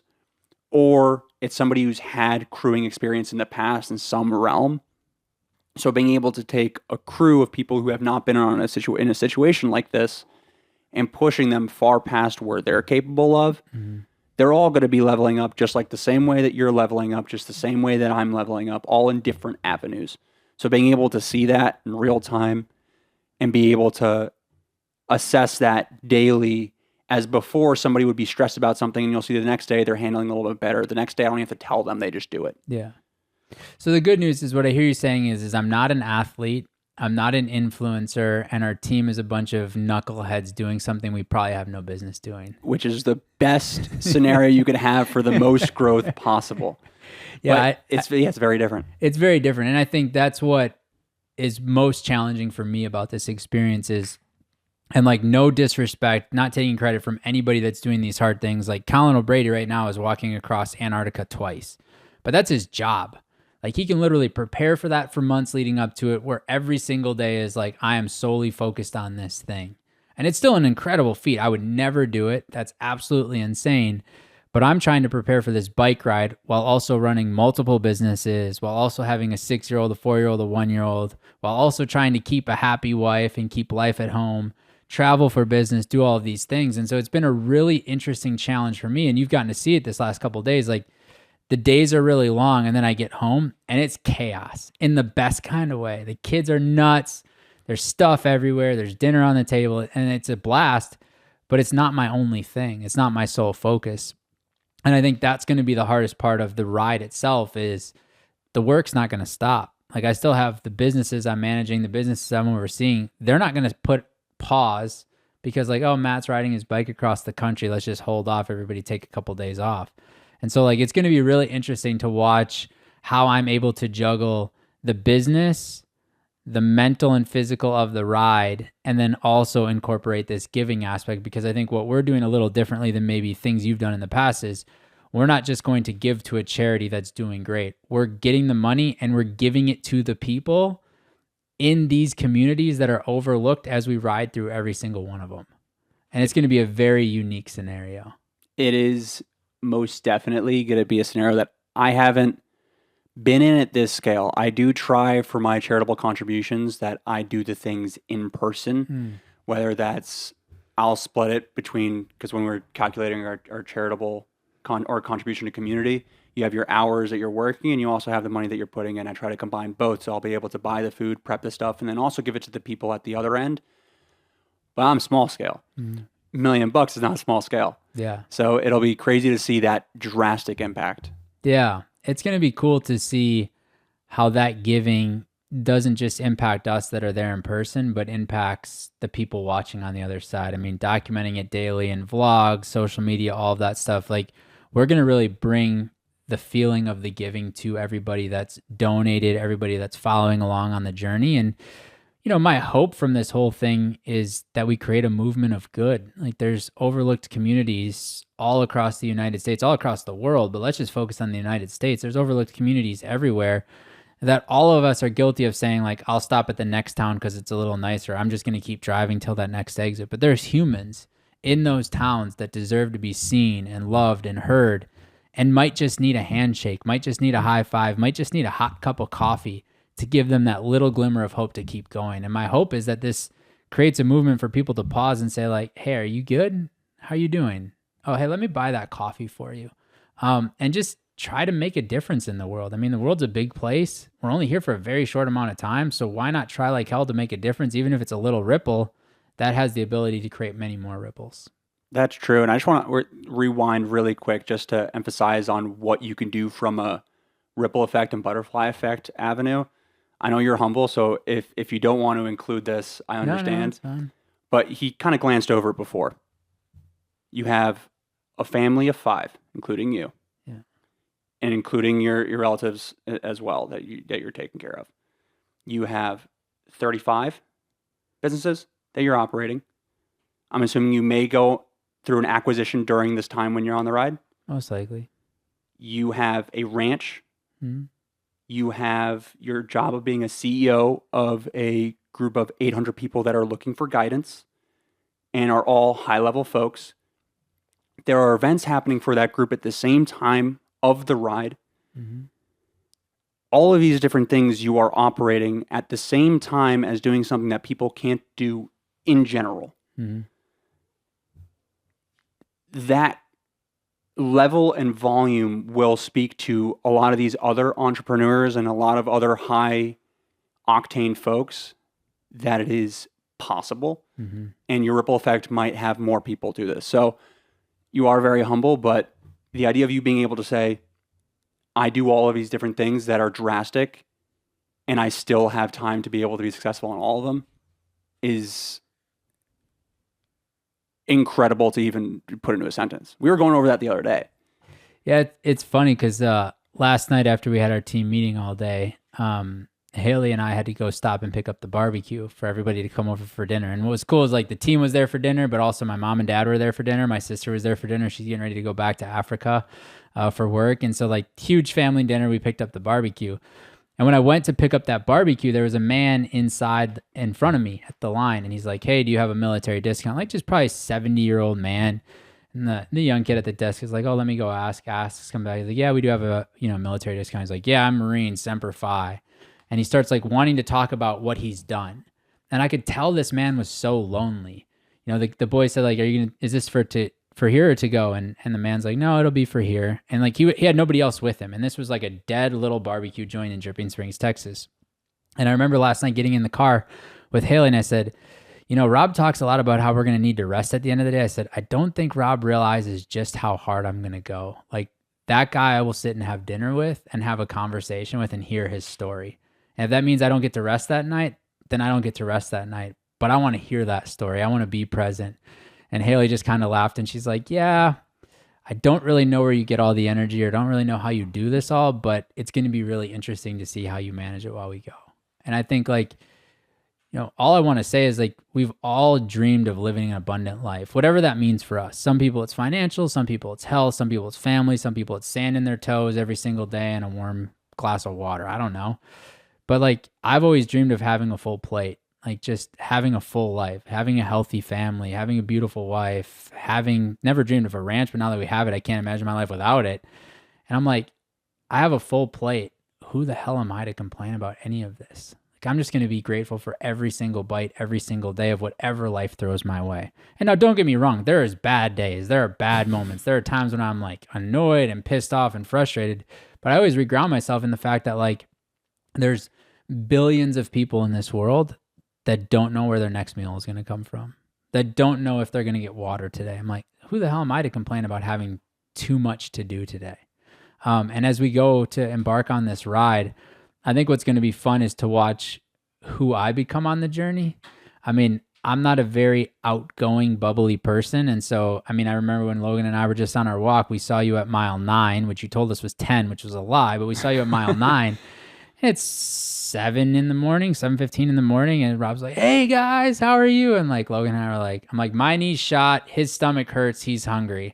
or it's somebody who's had crewing experience in the past in some realm. So being able to take a crew of people who have not been in a situation like this and pushing them far past where they're capable of, mm-hmm. They're all going to be leveling up just like the same way that you're leveling up, just the same way that I'm leveling up, all in different avenues. So being able to see that in real time and be able to assess that daily, as before somebody would be stressed about something and you'll see the next day they're handling a little bit better. The next day I don't have to tell them, they just do it. Yeah. So the good news is what I hear you saying is I'm not an athlete, I'm not an influencer, and our team is a bunch of knuckleheads doing something we probably have no business doing. Which is the best scenario you could have for the most growth possible. Yeah, it's very different. It's very different. And I think that's what is most challenging for me about this experience is, and like no disrespect, not taking credit from anybody that's doing these hard things. Like Colin O'Brady right now is walking across Antarctica twice, but that's his job. Like he can literally prepare for that for months leading up to it, where every single day is like, I am solely focused on this thing. And it's still an incredible feat. I would never do it. That's absolutely insane. But I'm trying to prepare for this bike ride while also running multiple businesses, while also having a 6-year-old, a 4-year-old, a 1-year-old, while also trying to keep a happy wife and keep life at home, travel for business, do all of these things. And so it's been a really interesting challenge for me. And you've gotten to see it this last couple of days. Like, the days are really long and then I get home and it's chaos in the best kind of way. The kids are nuts. There's stuff everywhere. There's dinner on the table and it's a blast, but it's not my only thing. It's not my sole focus. And I think that's going to be the hardest part of the ride itself is the work's not going to stop. Like I still have the businesses I'm managing, the businesses I'm overseeing. They're not going to put pause because like, oh, Matt's riding his bike across the country. Let's just hold off. Everybody take a couple days off. And so like, it's going to be really interesting to watch how I'm able to juggle the business, the mental and physical of the ride, and then also incorporate this giving aspect, because I think what we're doing a little differently than maybe things you've done in the past is we're not just going to give to a charity that's doing great. We're getting the money and we're giving it to the people in these communities that are overlooked as we ride through every single one of them. And it's going to be a very unique scenario. It is most definitely going to be a scenario that I haven't been in at this scale. I do try for my charitable contributions that I do the things in person, whether that's I'll split it between, because when we're calculating our charitable or contribution to community, You have your hours that you're working, and you also have the money that you're putting in. I try to combine both, so I'll be able to buy the food, prep the stuff, and then also give it to the people at the other end. But I'm small scale. $1,000,000 is not small scale. Yeah. So it'll be crazy to see that drastic impact. Yeah. It's going to be cool to see how that giving doesn't just impact us that are there in person, but impacts the people watching on the other side. I mean, documenting it daily in vlogs, social media, all of that stuff. Like, we're going to really bring the feeling of the giving to everybody that's donated, everybody that's following along on the journey. And, you know, my hope from this whole thing is that we create a movement of good. Like, there's overlooked communities all across the United States, all across the world, but let's just focus on the United States. There's overlooked communities everywhere that all of us are guilty of saying, like, I'll stop at the next town because it's a little nicer. I'm just going to keep driving till that next exit. But there's humans in those towns that deserve to be seen and loved and heard, and might just need a handshake, might just need a high five, might just need a hot cup of coffee to give them that little glimmer of hope to keep going. And my hope is that this creates a movement for people to pause and say, like, hey, are you good? How are you doing? Oh, hey, let me buy that coffee for you. And just try to make a difference in the world. I mean, the world's a big place. We're only here for a very short amount of time. So why not try like hell to make a difference? Even if it's a little ripple, that has the ability to create many more ripples. That's true. And I just want to rewind really quick just to emphasize on what you can do from a ripple effect and butterfly effect avenue. I know you're humble, so if you don't want to include this, I understand. No, it's fine. But he kind of glanced over it before. You have a family of 5, including you. Yeah. And including your relatives as well that you're taking care of. You have 35 businesses that you're operating. I'm assuming you may go through an acquisition during this time when you're on the ride. Most likely. You have a ranch. You have your job of being a CEO of a group of 800 people that are looking for guidance and are all high-level folks. There are events happening for that group at the same time of the ride. All of these different things you are operating at the same time as doing something that people can't do in general. That level and volume will speak to a lot of these other entrepreneurs and a lot of other high octane folks that it is possible. And your ripple effect might have more people do this. So you are very humble, but the idea of you being able to say, I do all of these different things that are drastic and I still have time to be able to be successful in all of them is incredible to even put into a sentence. We were going over that the other day. Yeah, it's funny because last night after we had our team meeting all day, Haley and I had to go stop and pick up the barbecue for everybody to come over for dinner. And what was cool is like the team was there for dinner, but also my mom and dad were there for dinner. My sister was there for dinner. She's getting ready to go back to Africa for work. And so like huge family dinner, we picked up the barbecue. And when I went to pick up that barbecue, there was a man inside in front of me at the line. And he's like, hey, do you have a military discount? Like just probably 70-year-old man. And the young kid at the desk is like, oh, let me go ask. Come back. He's like, yeah, we do have a military discount. He's like, yeah, I'm Marine, Semper Fi. And he starts like wanting to talk about what he's done. And I could tell this man was so lonely. You know, the boy said like, is this for here or to go? And the man's like, no, it'll be for here. And like he had nobody else with him. And this was like a dead little barbecue joint in Dripping Springs, Texas. And I remember last night getting in the car with Haley and I said, you know, Rob talks a lot about how we're going to need to rest at the end of the day. I said, I don't think Rob realizes just how hard I'm going to go. Like that guy I will sit and have dinner with and have a conversation with and hear his story. And if that means I don't get to rest that night, then I don't get to rest that night. But I want to hear that story. I want to be present. And Haley just kind of laughed and she's like, yeah, I don't really know where you get all the energy or don't really know how you do this all, but it's going to be really interesting to see how you manage it while we go. And I think like, you know, all I want to say is like, we've all dreamed of living an abundant life, whatever that means for us. Some people it's financial, some people it's health, some people it's family, some people it's sand in their toes every single day and a warm glass of water. I don't know. But like, I've always dreamed of having a full plate, like just having a full life, having a healthy family, having a beautiful wife, never dreamed of a ranch, but now that we have it, I can't imagine my life without it. And I'm like, I have a full plate. Who the hell am I to complain about any of this? Like, I'm just going to be grateful for every single bite, every single day of whatever life throws my way. And now, don't get me wrong. There is bad days. There are bad moments. There are times when I'm like annoyed and pissed off and frustrated. But I always reground myself in the fact that like there's billions of people in this world that don't know where their next meal is going to come from, that don't know if they're going to get water today. I'm like, who the hell am I to complain about having too much to do today? And as we go to embark on this ride, I think what's going to be fun is to watch who I become on the journey. I mean, I'm not a very outgoing, bubbly person. And so, I mean, I remember when Logan and I were just on our walk, we saw you at mile 9, which you told us was 10, which was a lie, but we saw you at mile 9. It's 7 in the morning, 7:15 in the morning. And Rob's like, hey guys, how are you? And like Logan and I are like, I'm like, my knee's shot. His stomach hurts. He's hungry.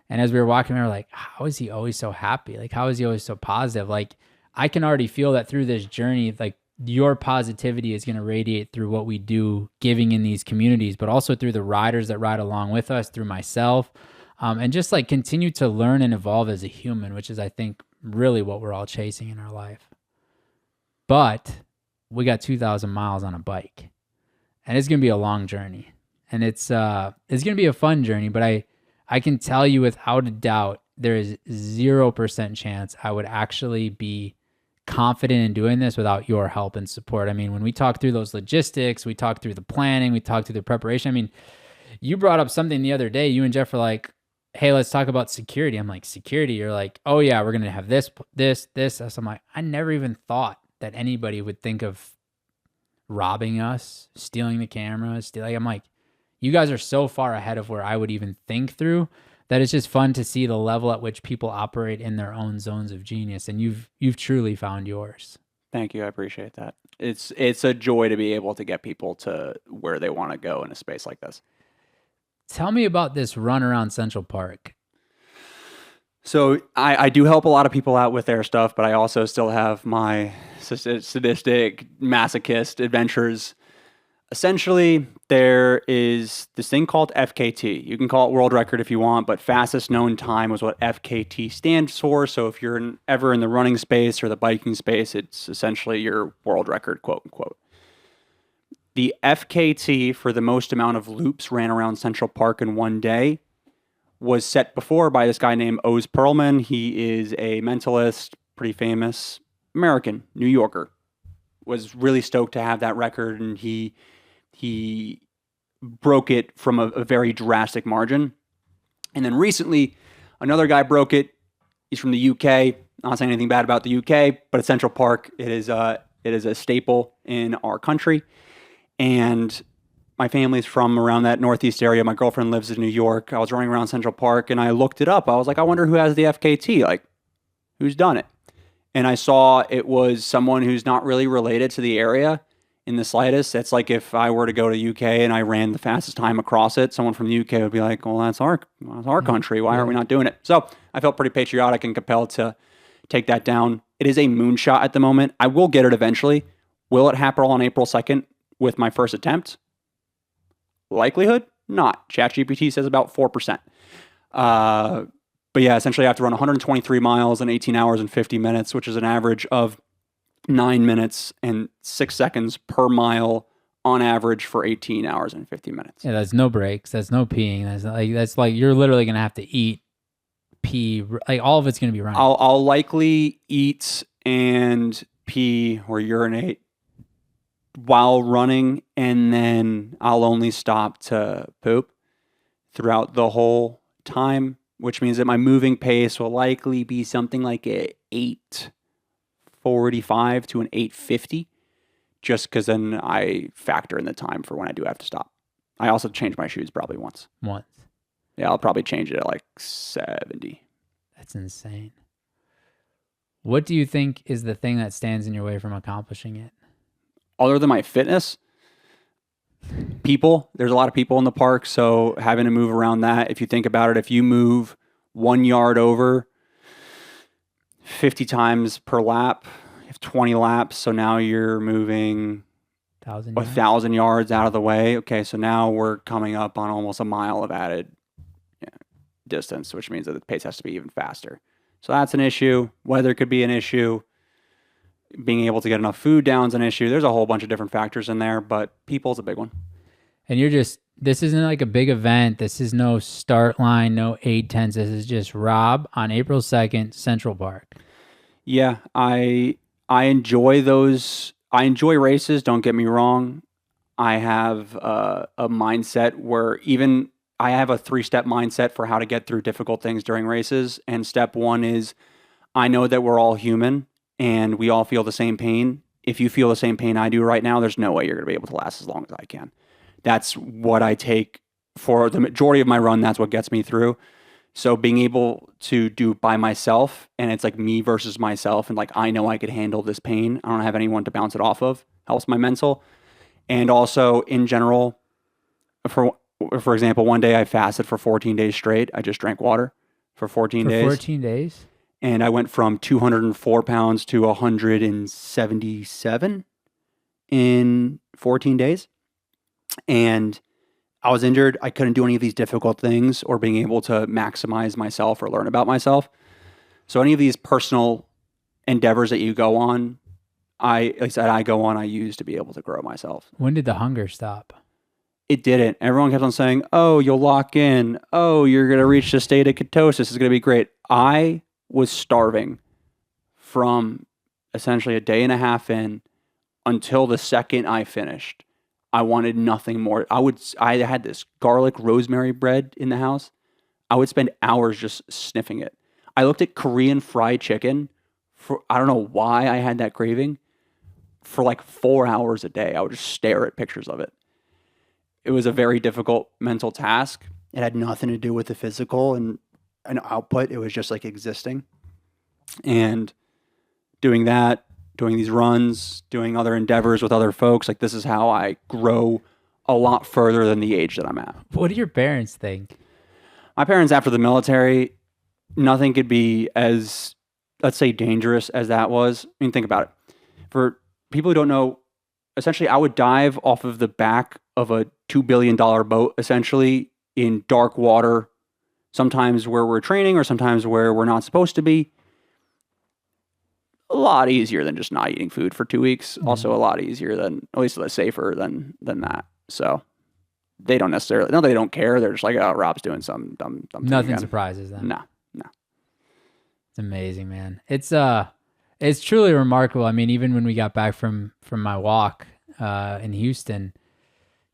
And as we were walking, we were like, how is he always so happy? Like, how is he always so positive? Like, I can already feel that through this journey, like your positivity is going to radiate through what we do giving in these communities, but also through the riders that ride along with us, through myself, and just like continue to learn and evolve as a human, which is, I think, really what we're all chasing in our life. But we got 2,000 miles on a bike, and it's going to be a long journey, and it's going to be a fun journey, but I can tell you without a doubt, there is 0% chance I would actually be confident in doing this without your help and support. I mean, when we talk through those logistics, we talk through the planning, we talk through the preparation. I mean, you brought up something the other day. You and Jeff were like, hey, let's talk about security. I'm like, security? You're like, oh yeah, we're going to have this. So I'm like, I never even thought that anybody would think of robbing us, stealing the cameras. I'm like, you guys are so far ahead of where I would even think through that it's just fun to see the level at which people operate in their own zones of genius. And you've truly found yours. Thank you. I appreciate that. It's a joy to be able to get people to where they want to go in a space like this. Tell me about this run around Central Park. So I do help a lot of people out with their stuff, but I also still have my sadistic, masochist adventures. Essentially, there is this thing called FKT. You can call it world record if you want, but fastest known time was what FKT stands for. So if you're ever in the running space or the biking space, it's essentially your world record, quote unquote. The FKT for the most amount of loops ran around Central Park in one day was set before by this guy named Oz Perlman. He is a mentalist, pretty famous, American, New Yorker. Was really stoked to have that record, and he broke it from a very drastic margin. And then recently, another guy broke it. He's from the UK. Not saying anything bad about the UK, but at Central Park, it is a staple in our country. And my family's from around that Northeast area. My girlfriend lives in New York. I was running around Central Park, and I looked it up. I was like, I wonder who has the FKT. Like, who's done it? And I saw it was someone who's not really related to the area in the slightest. It's like if I were to go to the UK and I ran the fastest time across it, someone from the UK would be like, well, that's our country. Why are we not doing it? So I felt pretty patriotic and compelled to take that down. It is a moonshot at the moment. I will get it eventually. Will it happen on April 2nd with my first attempt? Likelihood? Not. ChatGPT says about 4%. But yeah, essentially I have to run 123 miles in 18 hours and 50 minutes, which is an average of 9 minutes and 6 seconds per mile on average for 18 hours and 50 minutes. Yeah, that's no breaks. That's no peeing. That's like you're literally going to have to eat, pee, like all of it's going to be running. I'll likely eat and pee or urinate while running, and then I'll only stop to poop throughout the whole time, which means that my moving pace will likely be something like a 8:45 to an 8:50, just because then I factor in the time for when I do have to stop. I also change my shoes probably once. Yeah, I'll probably change it at like 70. That's insane. What do you think is the thing that stands in your way from accomplishing it? Other than my fitness, people. There's a lot of people in the park, so having to move around that. If you think about it, if you move 1 yard over 50 times per lap, you have 20 laps, so now you're moving 1,000 yards out of the way. Okay, so now we're coming up on almost a mile of added distance, which means that the pace has to be even faster. So that's an issue. Weather could be an issue. Being able to get enough food down is an issue. There's a whole bunch of different factors in there, but people's a big one. And this isn't like a big event. This is no start line, no 8:10s. This is just Rob on April 2nd, Central Park. Yeah, I enjoy those. I enjoy races. Don't get me wrong. I have a mindset where even I have a 3-step mindset for how to get through difficult things during races. And step 1 is I know that we're all human and we all feel the same pain. If you feel the same pain I do right now, there's no way you're going to be able to last as long as I can. That's what I take for the majority of my run. That's what gets me through. So being able to do by myself, and it's like me versus myself, and like I know I could handle this pain. I don't have anyone to bounce it off of. Helps my mental. And also in general, for example, one day I fasted for 14 days straight. I just drank water for 14 days. 14 days? And I went from 204 pounds to 177 in 14 days. And I was injured. I couldn't do any of these difficult things or being able to maximize myself or learn about myself. So any of these personal endeavors that you go on, I use to be able to grow myself. When did the hunger stop? It didn't. Everyone kept on saying, oh, you'll lock in. Oh, you're going to reach the state of ketosis. It's going to be great. I was starving from essentially a day and a half in until the second I finished. I wanted nothing more. I had this garlic rosemary bread in the house. I would spend hours just sniffing it. I looked at Korean fried chicken I don't know why I had that craving. For like 4 hours a day, I would just stare at pictures of it. It was a very difficult mental task. It had nothing to do with the physical and an output. It was just like existing. And doing that, doing these runs, doing other endeavors with other folks, like this is how I grow a lot further than the age that I'm at. What do your parents think? My parents, after the military, nothing could be as, let's say, dangerous as that was. I mean, think about it. For people who don't know, essentially, I would dive off of the back of a $2 billion boat, essentially, in dark water, sometimes where we're training or sometimes where we're not supposed to be. A lot easier than just not eating food for 2 weeks. Mm-hmm. Also a lot easier than, at least less safer than that. So they don't necessarily, no, they don't care. They're just like, oh, Rob's doing some dumb thing. Nothing surprises them. No. It's amazing, man. It's truly remarkable. I mean, even when we got back from my walk in Houston,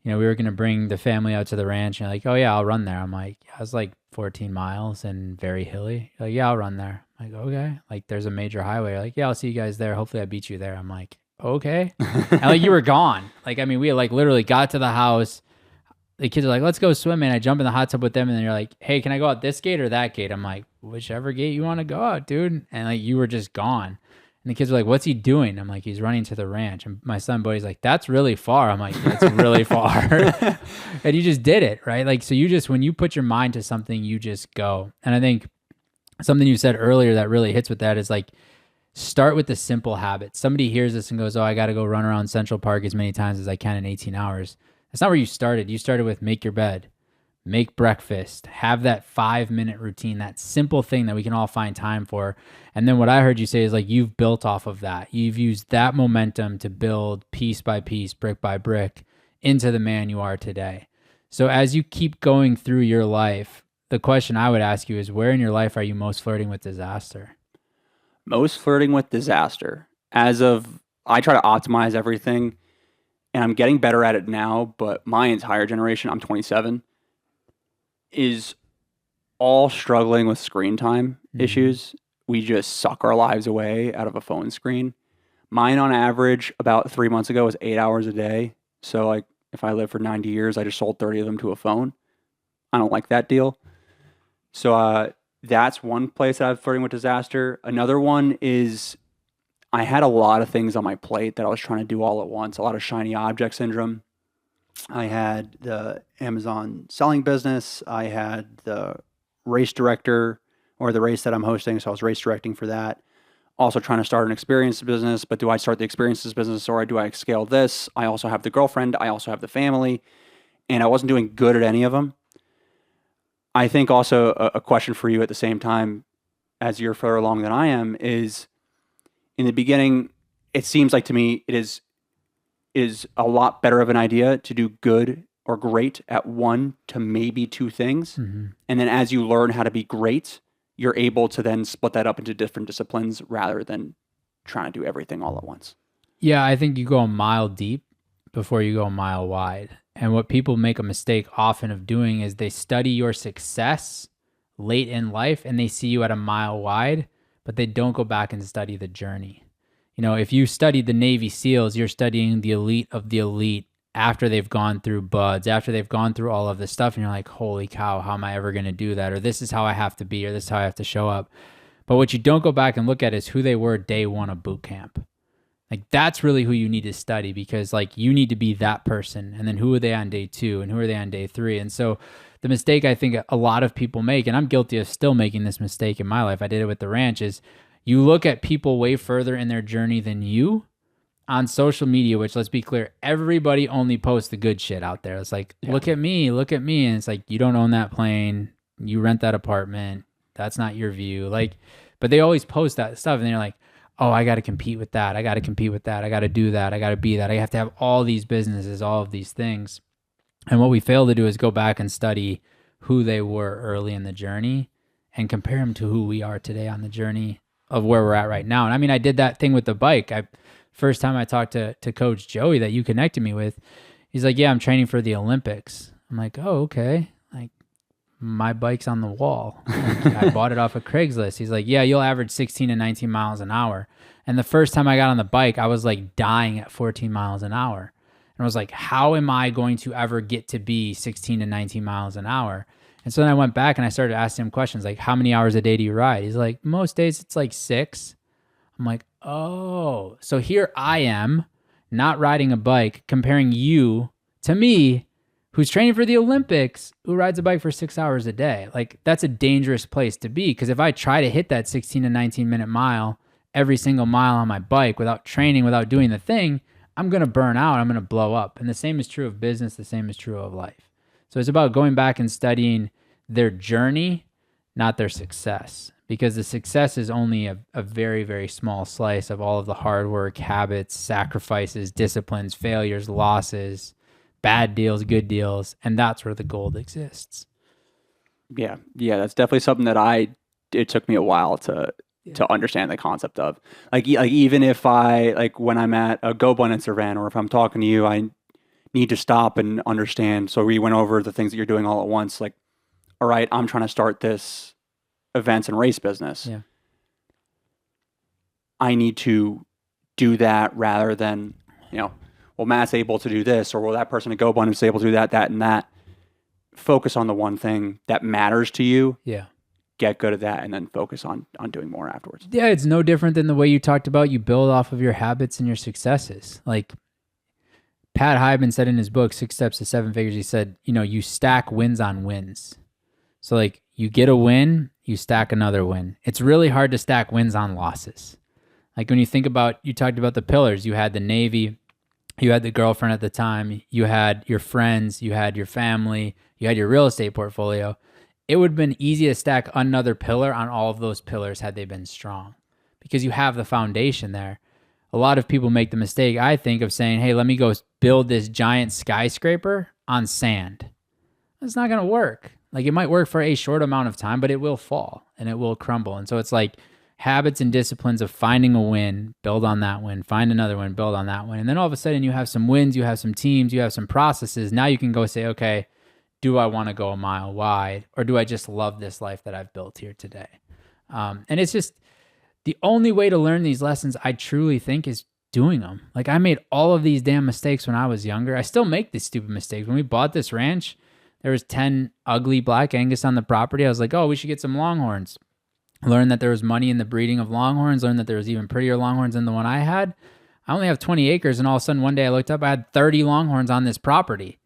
you know, we were going to bring the family out to the ranch, and you're like, oh yeah, I'll run there. I'm like, yeah, it's like 14 miles and very hilly. You're like, yeah, I'll run there. I'm like, okay. Like, there's a major highway. You're like, yeah, I'll see you guys there. Hopefully I beat you there. I'm like, okay. And like, you were gone. Like, I mean, we had like literally got to the house. The kids are like, let's go swimming. I jump in the hot tub with them, and then you're like, hey, can I go out this gate or that gate? I'm like, whichever gate you want to go out, dude. And like, you were just gone. And the kids are like, what's he doing? I'm like, he's running to the ranch. And my son Buddy's like, that's really far. I'm like, that's really far. And you just did it, right? Like, so you just, when you put your mind to something, you just go. And I think something you said earlier that really hits with that is like, start with the simple habits. Somebody hears this and goes, oh, I got to go run around Central Park as many times as I can in 18 hours. That's not where you started. You started with make your bed, make breakfast, have that 5-minute routine, that simple thing that we can all find time for. And then what I heard you say is like, you've built off of that. You've used that momentum to build piece by piece, brick by brick into the man you are today. So as you keep going through your life, the question I would ask you is, where in your life are you most flirting with disaster? Most flirting with disaster. I try to optimize everything. And I'm getting better at it now, but my entire generation, I'm 27, is all struggling with screen time issues. We just suck our lives away out of a phone screen. Mine, on average, about 3 months ago, was 8 hours a day. So, like, if I live for 90 years, I just sold 30 of them to a phone. I don't like that deal. So, that's one place that I'm flirting with disaster. Another one is, I had a lot of things on my plate that I was trying to do all at once, a lot of shiny object syndrome. I had the Amazon selling business. I had the race director, or the race that I'm hosting, so I was race directing for that. Also trying to start an experience business, but do I start the experiences business or do I scale this? I also have the girlfriend. I also have the family, and I wasn't doing good at any of them. I think also a question for you at the same time, as you're further along than I am, is, in the beginning, it seems like to me it is a lot better of an idea to do good or great at one to maybe two things. Mm-hmm. And then as you learn how to be great, you're able to then split that up into different disciplines rather than trying to do everything all at once. Yeah, I think you go a mile deep before you go a mile wide. And what people make a mistake often of doing is they study your success late in life and they see you at a mile wide, but they don't go back and study the journey. You know, if you studied the Navy SEALs, you're studying the elite of the elite after they've gone through buds, after they've gone through all of this stuff. And you're like, holy cow, how am I ever going to do that? Or this is how I have to be, or this is how I have to show up. But what you don't go back and look at is who they were day one of boot camp. Like that's really who you need to study, because like you need to be that person. And then who are they on day two and who are they on day three? And so the mistake I think a lot of people make, and I'm guilty of still making this mistake in my life, I did it with the ranch, is you look at people way further in their journey than you on social media, which, let's be clear, everybody only posts the good shit out there. It's like, look at me. And it's like, you don't own that plane. You rent that apartment. That's not your view. Like, but they always post that stuff. And then you're like, oh, I got to compete with that. I got to compete with that. I got to do that. I got to be that. I have to have all these businesses, all of these things. And what we fail to do is go back and study who they were early in the journey and compare them to who we are today on the journey of where we're at right now. And I mean, I did that thing with the bike. First time I talked to Coach Joey that you connected me with, he's like, yeah, I'm training for the Olympics. I'm like, oh, okay. Like, my bike's on the wall. Like, I bought it off of Craigslist. He's like, yeah, you'll average 16 to 19 miles an hour. And the first time I got on the bike, I was like dying at 14 miles an hour. And I was like, how am I going to ever get to be 16 to 19 miles an hour? And so then I went back and I started asking him questions like, how many hours a day do you ride? He's like, most days it's like 6. I'm like, oh, so here I am not riding a bike, comparing you to me, who's training for the Olympics, who rides a bike for 6 hours a day. Like, that's a dangerous place to be, because if I try to hit that 16 to 19 minute mile every single mile on my bike without training, without doing the thing, I'm going to burn out. I'm going to blow up. And the same is true of business. The same is true of life. So it's about going back and studying their journey, not their success. Because the success is only a very, very small slice of all of the hard work, habits, sacrifices, disciplines, failures, losses, bad deals, good deals, and that's where the gold exists. Yeah, that's definitely something that it took me a while to understand the concept of. Like even if when I'm at a gobundance event, or if I'm talking to you, I need to stop and understand. So we went over the things that you're doing all at once. Like, all right, I'm trying to start this events and race business. Yeah. I need to do that rather than, well, Matt's able to do this, or well, that person at GoBundance is able to do that, and that. Focus on the one thing that matters to you. Yeah. Get good at that, and then focus on doing more afterwards. Yeah, it's no different than the way you talked about you build off of your habits and your successes. Like Pat Hyman said in his book, 6 Steps to 7 Figures, he said, you stack wins on wins. So like you get a win, you stack another win. It's really hard to stack wins on losses. Like when you think about, you talked about the pillars, you had the Navy, you had the girlfriend at the time, you had your friends, you had your family, you had your real estate portfolio. It would have been easy to stack another pillar on all of those pillars had they been strong, because you have the foundation there. A lot of people make the mistake, I think, of saying, hey, let me go build this giant skyscraper on sand. It's not going to work. Like, it might work for a short amount of time, but it will fall and it will crumble. And so it's like habits and disciplines of finding a win, build on that win, find another win, build on that win. And then all of a sudden you have some wins, you have some teams, you have some processes. Now you can go say, okay, do I want to go a mile wide, or do I just love this life that I've built here today? And it's just the only way to learn these lessons, I truly think, is doing them. Like, I made all of these damn mistakes when I was younger. I still make these stupid mistakes. When we bought this ranch, there was 10 ugly black Angus on the property. I was like, oh, we should get some Longhorns. Learned that there was money in the breeding of Longhorns. Learned that there was even prettier Longhorns than the one I had. I only have 20 acres, and all of a sudden one day I looked up, I had 30 Longhorns on this property.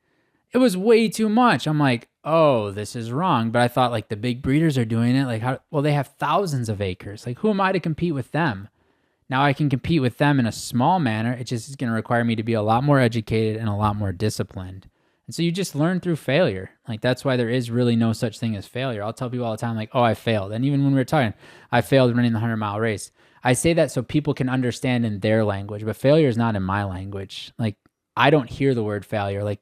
It was way too much. I'm like, oh, this is wrong. But I thought, like, the big breeders are doing it. Like, well, they have thousands of acres. Like, who am I to compete with them? Now I can compete with them in a small manner. It just is going to require me to be a lot more educated and a lot more disciplined. And so you just learn through failure. Like, that's why there is really no such thing as failure. I'll tell people all the time, like, oh, I failed. And even when we were talking, I failed running the 100-mile race. I say that so people can understand in their language, but failure is not in my language. Like, I don't hear the word failure. Like,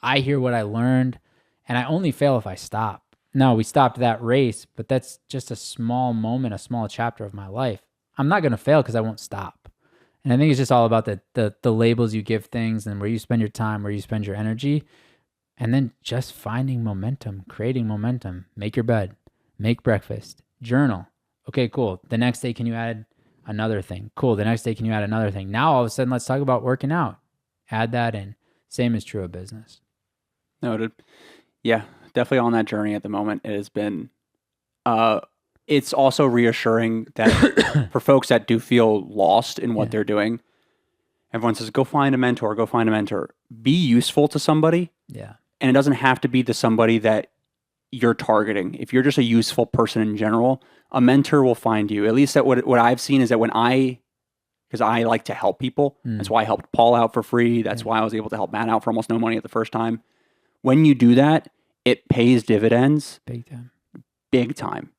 I hear what I learned, and I only fail if I stop. No, we stopped that race, but that's just a small moment, a small chapter of my life. I'm not going to fail because I won't stop. And I think it's just all about the labels you give things and where you spend your time, where you spend your energy, and then just finding momentum, creating momentum. Make your bed, make breakfast, journal. Okay, cool. The next day, can you add another thing? Cool. The next day, can you add another thing? Now, all of a sudden, let's talk about working out. Add that in. Same is true of business. Noted. Yeah, definitely on that journey at the moment. It has been, it's also reassuring that for folks that do feel lost in what they're doing, everyone says, go find a mentor, go find a mentor. Be useful to somebody. Yeah. And it doesn't have to be the somebody that you're targeting. If you're just a useful person in general, a mentor will find you. At least that what I've seen is that because I like to help people. That's why I helped Paul out for free. That's why I was able to help Matt out for almost no money at the first time. When you do that, it pays dividends. Big time. Big time.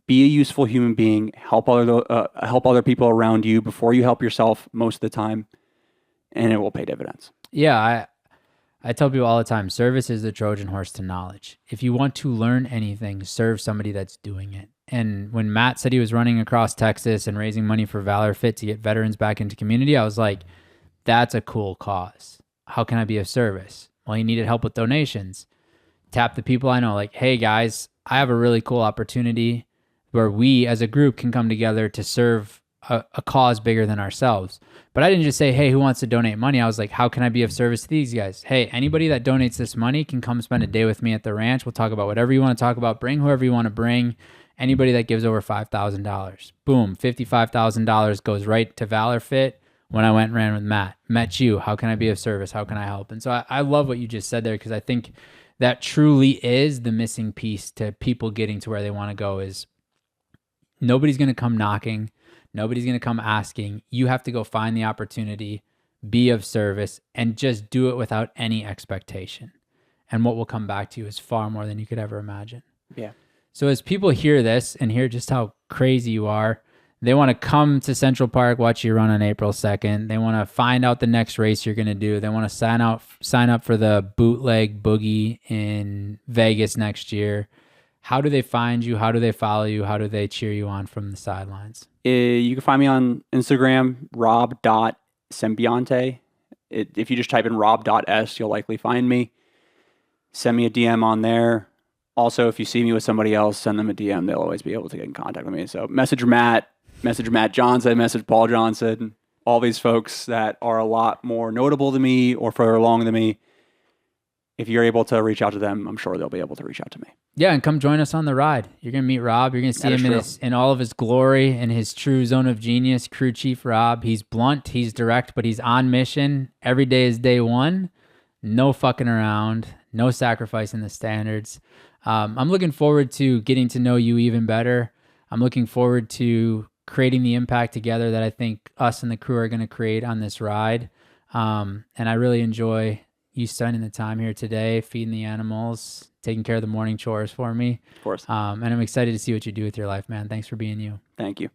Be a useful human being. Help other people around you before you help yourself most of the time, and it will pay dividends. Yeah, I tell people all the time, service is the Trojan horse to knowledge. If you want to learn anything, serve somebody that's doing it. And when Matt said he was running across Texas and raising money for Valor Fit to get veterans back into community, I was like, that's a cool cause. How can I be of service? Well, he needed help with donations. Tap the people I know, like, hey guys, I have a really cool opportunity where we as a group can come together to serve a cause bigger than ourselves. But I didn't just say, hey, who wants to donate money? I was like, how can I be of service to these guys? Hey, anybody that donates this money can come spend a day with me at the ranch. We'll talk about whatever you want to talk about. Bring whoever you want to bring. Anybody that gives over $5,000. Boom, $55,000 goes right to Valor Fit. When I went and ran with Matt, met you. How can I be of service? How can I help? And so I love what you just said there, because I think that truly is the missing piece to people getting to where they want to go. Is nobody's going to come knocking. Nobody's going to come asking. You have to go find the opportunity, be of service, and just do it without any expectation. And what will come back to you is far more than you could ever imagine. Yeah. So as people hear this and hear just how crazy you are, they want to come to Central Park, watch you run on April 2nd. They want to find out the next race you're going to do. They want to sign up for the bootleg boogie in Vegas next year. How do they find you? How do they follow you? How do they cheer you on from the sidelines? You can find me on Instagram, rob.sembiante. If you just type in rob.s, you'll likely find me. Send me a DM on there. Also, if you see me with somebody else, send them a DM. They'll always be able to get in contact with me. So message Matt Johnson, message Paul Johnson, all these folks that are a lot more notable to me or further along than me. If you're able to reach out to them, I'm sure they'll be able to reach out to me. Yeah, and come join us on the ride. You're going to meet Rob. You're going to see him in all of his glory and his true zone of genius, crew chief Rob. He's blunt, he's direct, but he's on mission. Every day is day one. No fucking around. No sacrificing the standards. I'm looking forward to getting to know you even better. I'm looking forward to creating the impact together that I think us and the crew are going to create on this ride. And I really enjoy you spending the time here today, feeding the animals, taking care of the morning chores for me. Of course. And I'm excited to see what you do with your life, man. Thanks for being you. Thank you.